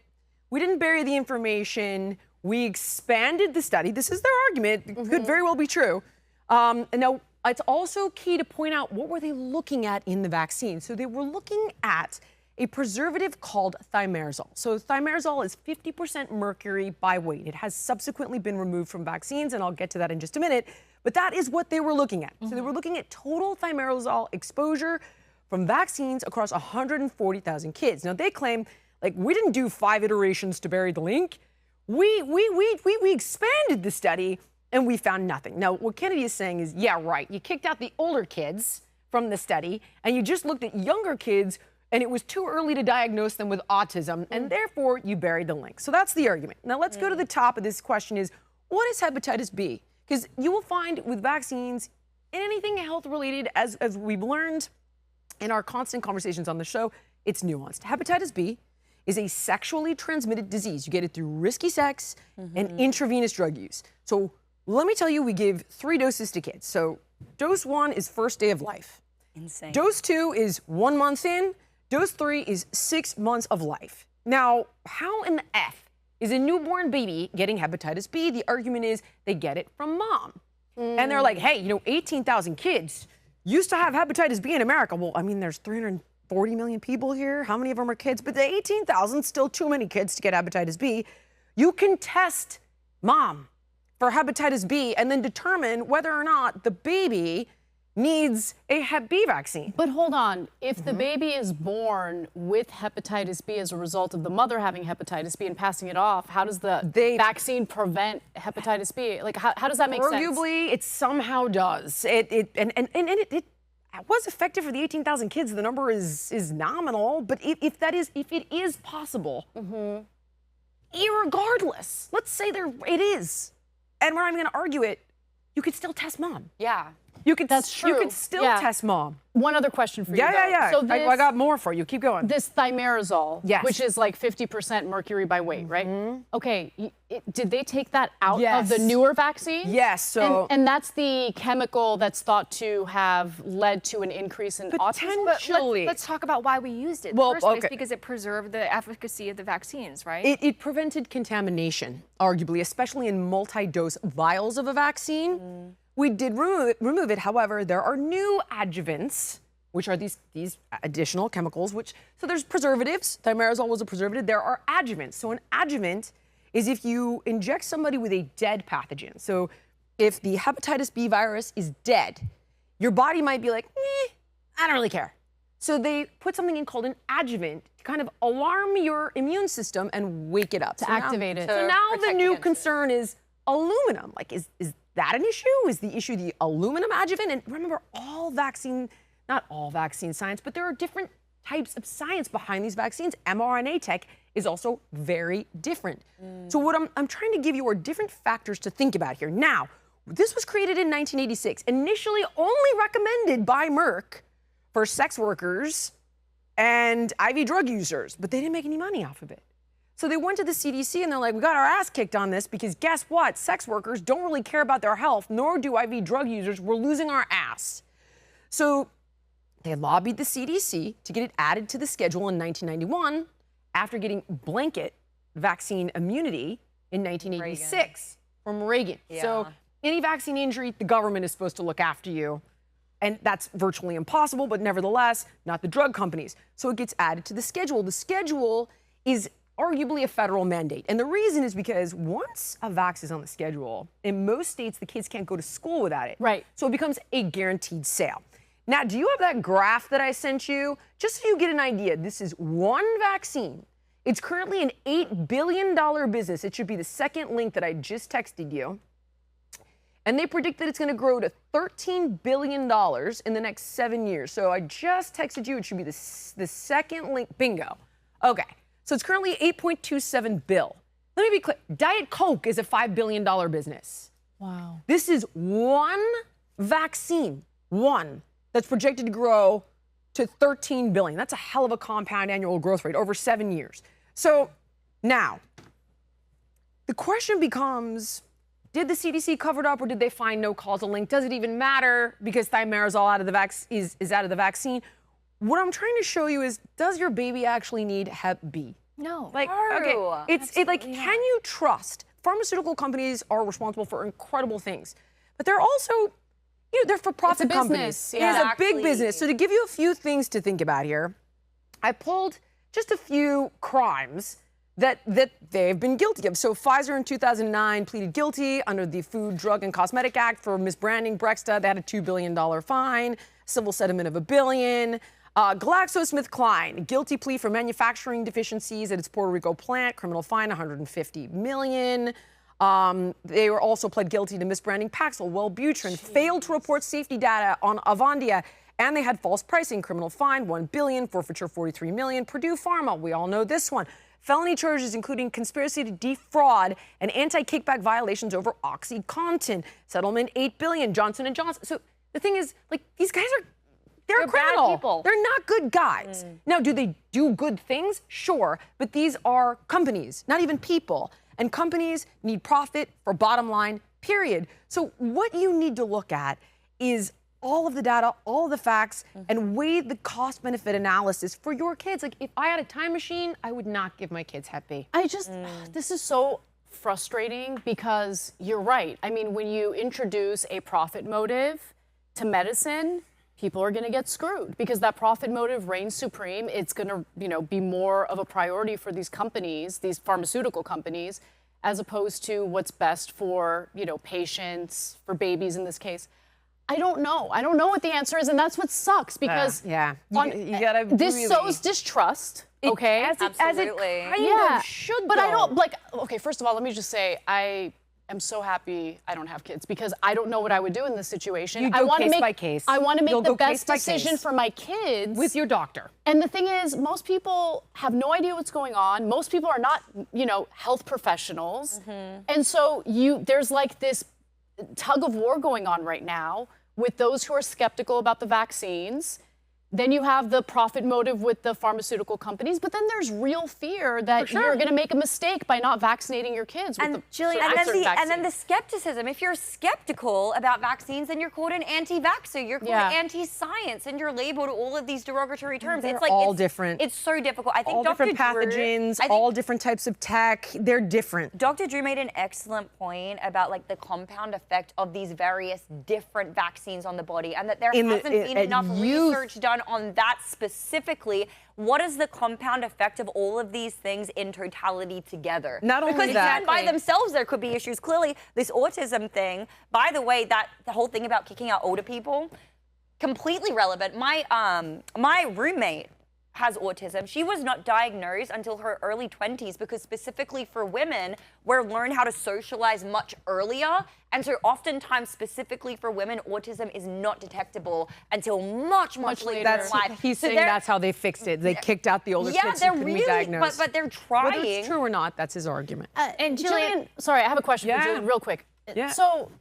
We didn't bury the information. We expanded the study. This is their argument. It could very well be true. And now, it's also key to point out what were they looking at in the vaccine. So they were looking at a preservative called thimerosal. So thimerosal is 50% mercury by weight. It has subsequently been removed from vaccines, and I'll get to that in just a minute. But that is what they were looking at. So they were looking at total thimerosal exposure from vaccines across 140,000 kids. Now they claim, like, we didn't do 5 iterations to bury the link. We expanded the study and we found nothing. Now what Kennedy is saying is, yeah, right. You kicked out the older kids from the study and you just looked at younger kids, and it was too early to diagnose them with autism, and therefore you buried the link. So that's the argument. Now let's go to the top of this question is, what is hepatitis B? Because you will find with vaccines, anything health-related, as we've learned in our constant conversations on the show, it's nuanced. Hepatitis B is a sexually transmitted disease. You get it through risky sex and intravenous drug use. So let me tell you, we give 3 doses to kids. So dose 1 is first day of life. Insane. Dose 2 is 1 month in. Dose 3 is 6 months of life. Now, how in the F is a newborn baby getting hepatitis B? The argument is they get it from mom. And they're like, hey, 18,000 kids used to have hepatitis B in America. Well, I mean, there's 340 million people here. How many of them are kids? But the 18,000 still too many kids to get hepatitis B. You can test mom for hepatitis B and then determine whether or not the baby needs a Hep B vaccine. But hold on, if the baby is born with hepatitis B as a result of the mother having hepatitis B and passing it off, how does the vaccine prevent hepatitis B? Like, how does that make sense? Arguably, it somehow does. It was effective for the 18,000 kids. The number is nominal, but if it is possible, irregardless, let's say it is, and we're not even going to argue it, you could still test mom. Yeah. That's true. You could still test mom. One other question for you. Yeah. So I got more for you. Keep going. This thimerosal, Yes. which is like 50% mercury by weight, right? Okay, did they take that out of the newer vaccine? Yes. So and that's the chemical that's thought to have led to an increase in autism. potentially. Let's talk about why we used it in Well, the first place, okay. because it preserved the efficacy of the vaccines, right? It prevented contamination, arguably, especially in multi-dose vials of a vaccine. We did remove it. However, there are new adjuvants, which are these additional chemicals, so there's preservatives. Thimerosal was a preservative. There are adjuvants. So an adjuvant is if you inject somebody with a dead pathogen. So if the hepatitis B virus is dead, your body might be like, I don't really care. So they put something in called an adjuvant to kind of alarm your immune system and wake it up. To activate it. So now the protect new against concern is aluminum. Like, is that an issue? Is the issue the aluminum adjuvant? And remember, not all vaccine science, but there are different types of science behind these vaccines. mRNA tech is also very different. So what I'm trying to give you are different factors to think about here. Now, this was created in 1986, initially only recommended by Merck for sex workers and IV drug users, but they didn't make any money off of it. So they went to the CDC and they're like, we got our ass kicked on this because guess what? Sex workers don't really care about their health, nor do IV drug users. We're losing our ass. So they lobbied the CDC to get it added to the schedule in 1991 after getting blanket vaccine immunity in 1986 from Reagan. Yeah. So any vaccine injury, the government is supposed to look after you. And that's virtually impossible, but nevertheless, not the drug companies. So it gets added to the schedule. The schedule is arguably a federal mandate. And the reason is because once a vax is on the schedule, in most states, the kids can't go to school without it. Right. So it becomes a guaranteed sale. Now, do you have that graph that I sent you? Just so you get an idea, this is one vaccine. It's currently an $8 billion business. It should be the second link that I just texted you. And they predict that it's going to grow to $13 billion in the next 7 years. So I just texted you. It should be the second link. Bingo. Okay. So it's currently $8.27 billion. Let me be clear. Diet Coke is a $5 billion business. Wow. This is one vaccine, one, that's projected to grow to $13 billion. That's a hell of a compound annual growth rate over 7 years. So now, the question becomes, did the CDC cover it up or did they find no causal link? Does it even matter because thimerosal out of the is out of the vaccine? What I'm trying to show you is, does your baby actually need Hep B? No. Like, okay, can you trust? Pharmaceutical companies are responsible for incredible things, but they're also, they're for-profit companies. Yeah. It is a big business. So to give you a few things to think about here, I pulled just a few crimes that they've been guilty of. So Pfizer in 2009 pleaded guilty under the Food, Drug, and Cosmetic Act for misbranding Brexta. They had a $2 billion fine, civil settlement of $1 billion. GlaxoSmithKline, guilty plea for manufacturing deficiencies at its Puerto Rico plant, criminal fine $150 million. They were also pled guilty to misbranding Paxil, Wellbutrin, failed to report safety data on Avandia, and they had false pricing, criminal fine $1 billion, forfeiture $43 million. Purdue Pharma, we all know this one. Felony charges including conspiracy to defraud and anti-kickback violations over OxyContin. Settlement $8 billion. Johnson & Johnson. So the thing is, these guys they're criminal. Bad people. They're not good guys. Now, do they do good things? Sure. But these are companies, not even people. And companies need profit for bottom line, period. So what you need to look at is all of the data, all of the facts, and weigh the cost-benefit analysis for your kids. Like, if I had a time machine, I would not give my kids Hep B. This is so frustrating because you're right. I mean, when you introduce a profit motive to medicine, people are going to get screwed because that profit motive reigns supreme. It's going to, be more of a priority for these companies, these pharmaceutical companies, as opposed to what's best for, patients, for babies in this case. I don't know. I don't know what the answer is, and that's what sucks because you gotta this sows distrust. Okay, as it kind of should. But I don't Okay, first of all, let me just say I am so happy I don't have kids because I don't know what I would do in this situation. You go case by case. I want to make the best decision for my kids with your doctor. And the thing is, most people have no idea what's going on. Most people are not, health professionals, and so there's this tug of war going on right now with those who are skeptical about the vaccines. Then you have the profit motive with the pharmaceutical companies, but then there's real fear that you're going to make a mistake by not vaccinating your kids. And Jillian, and then the skepticism. If you're skeptical about vaccines, then you're called an anti-vaxxer. You're called anti-science, and you're labeled all of these derogatory terms. They're all different. It's so difficult. I think all Dr. different pathogens, all different types of tech. They're different. Dr. Drew made an excellent point about the compound effect of these various different vaccines on the body, and that there hasn't been enough research done on that specifically. What is the compound effect of all of these things in totality together? Not only because that, even by themselves there could be issues. Clearly, this autism thing, by the way, the whole thing about kicking out older people, completely relevant. My roommate has autism. She was not diagnosed until her early 20s because specifically for women, we're learned how to socialize much earlier. And so oftentimes, specifically for women, autism is not detectable until much later in life. He's saying that's how they fixed it. They kicked out the older kids who couldn't be diagnosed. But they're trying. Whether it's true or not, that's his argument. And Jillian, sorry, I have a question for Jillian real quick. Yeah. So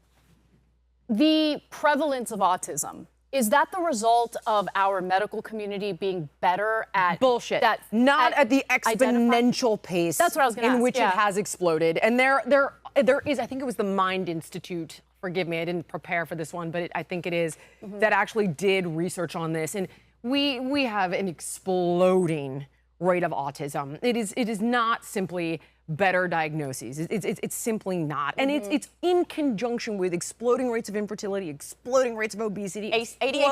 the prevalence of autism, is that the result of our medical community being better at bullshit? Not at the exponential pace. That's what I was going to ask. In which it has exploded. And there is, I think it was the Mind Institute forgive me, I didn't prepare for this one, but I think it is, that actually did research on this. And we have an exploding rate of autism. It is not simply better diagnoses. It's simply not. And it's in conjunction with exploding rates of infertility, exploding rates of obesity, exploding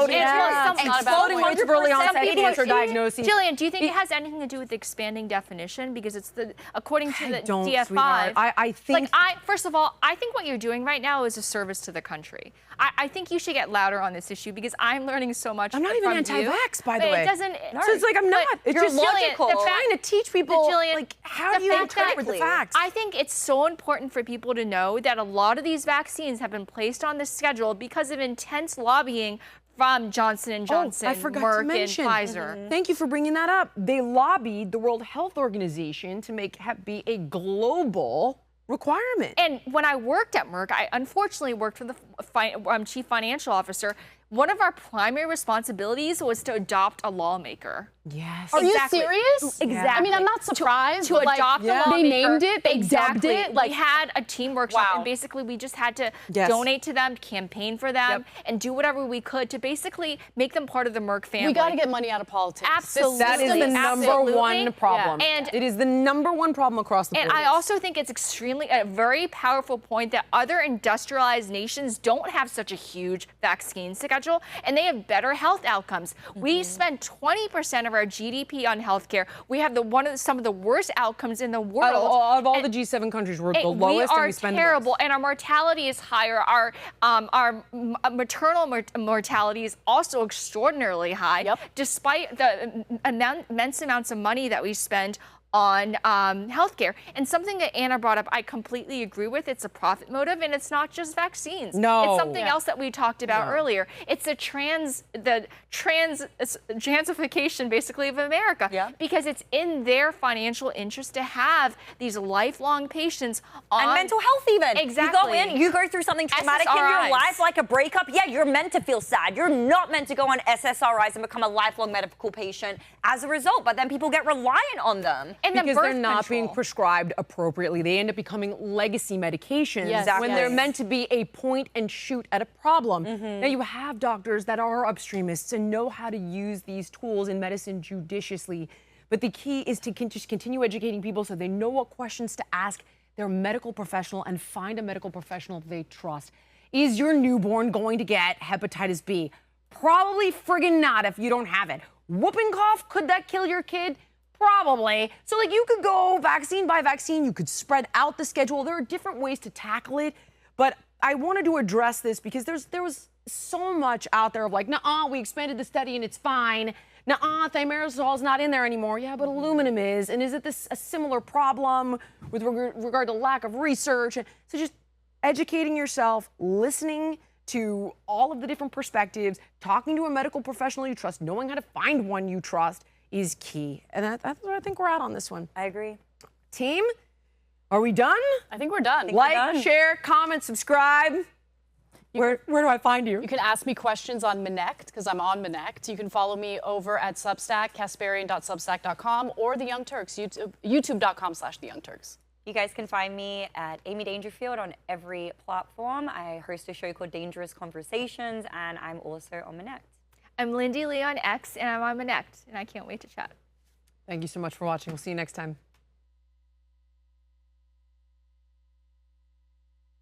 rates of early onset cancer diagnoses. Jillian, do you think it has anything to do with the expanding definition? Because it's according to the don't, DF5. sweetheart. I think... First of all, I think what you're doing right now is a service to the country. I think you should get louder on this issue because I'm learning so much from you. I'm not even anti-vax, by the way. It doesn't... So it's like I'm not. It's you're just logical. I'm trying to teach people, Jillian, like, how do you interpret the facts? I think it's so important for people to know that a lot of these vaccines have been placed on the schedule because of intense lobbying from Johnson & Johnson, I forgot Merck, to mention. and Pfizer. Thank you for bringing that up. They lobbied the World Health Organization to make Hep B a global requirement. And when I worked at Merck, I unfortunately worked for the chief financial officer. One of our primary responsibilities was to adopt a lawmaker. Yes. Are you serious? Exactly. I mean, I'm not surprised. To adopt a lawmaker. They named it, they dubbed it. We had a team workshop, and basically we just had to donate to them, campaign for them, and do whatever we could to basically make them part of the Merck family. We got to get money out of politics. Absolutely. That is the number one problem. Yeah. And it is the number one problem across the board. And I also think it's a very powerful point that other industrialized nations don't have such a huge vaccine schedule, and they have better health outcomes. We spend 20% of our GDP on healthcare. We have some of the worst outcomes in the world. Out of all the G7 countries, we're the lowest, and we spend terrible, and our mortality is higher. Our maternal mortality is also extraordinarily high, despite the immense amounts of money that we spend on healthcare. And something that Anna brought up, I completely agree with. It's a profit motive, and it's not just vaccines. No. It's something else that we talked about earlier. It's the transification, basically, of America. Because it's in their financial interest to have these lifelong patients on... And mental health even. Exactly. You go through something traumatic in your life, like a breakup. Yeah, you're meant to feel sad. You're not meant to go on SSRIs and become a lifelong medical patient as a result. But then people get reliant on them. And because they're not being prescribed appropriately. They end up becoming legacy medications when they're meant to be a point and shoot at a problem. Now you have doctors that are upstreamists and know how to use these tools in medicine judiciously. But the key is to just continue educating people so they know what questions to ask their medical professional and find a medical professional they trust. Is your newborn going to get hepatitis B? Probably friggin' not if you don't have it. Whooping cough, could that kill your kid? Probably. So, like, you could go vaccine by vaccine. You could spread out the schedule. There are different ways to tackle it. But I wanted to address this because there was so much out there of like, nuh-uh, we expanded the study and it's fine. Nuh-uh, thimerosal is not in there anymore. Yeah, but aluminum is. And is it a similar problem with regard to lack of research? So just educating yourself, listening to all of the different perspectives, talking to a medical professional you trust, knowing how to find one you trust is key. And that's what I think we're at on this one. I agree. Team, are we done? I think we're done. Like, share, comment, subscribe. Where do I find you? You can ask me questions on Minect, because I'm on Minect. You can follow me over at Substack, Kasparian.substack.com, or The Young Turks, YouTube.com/The Young Turks. You guys can find me at Amy Dangerfield on every platform. I host a show called Dangerous Conversations, and I'm also on Minect. I'm Lindy Li on X, and I'm on Minect, and I can't wait to chat. Thank you so much for watching. We'll see you next time.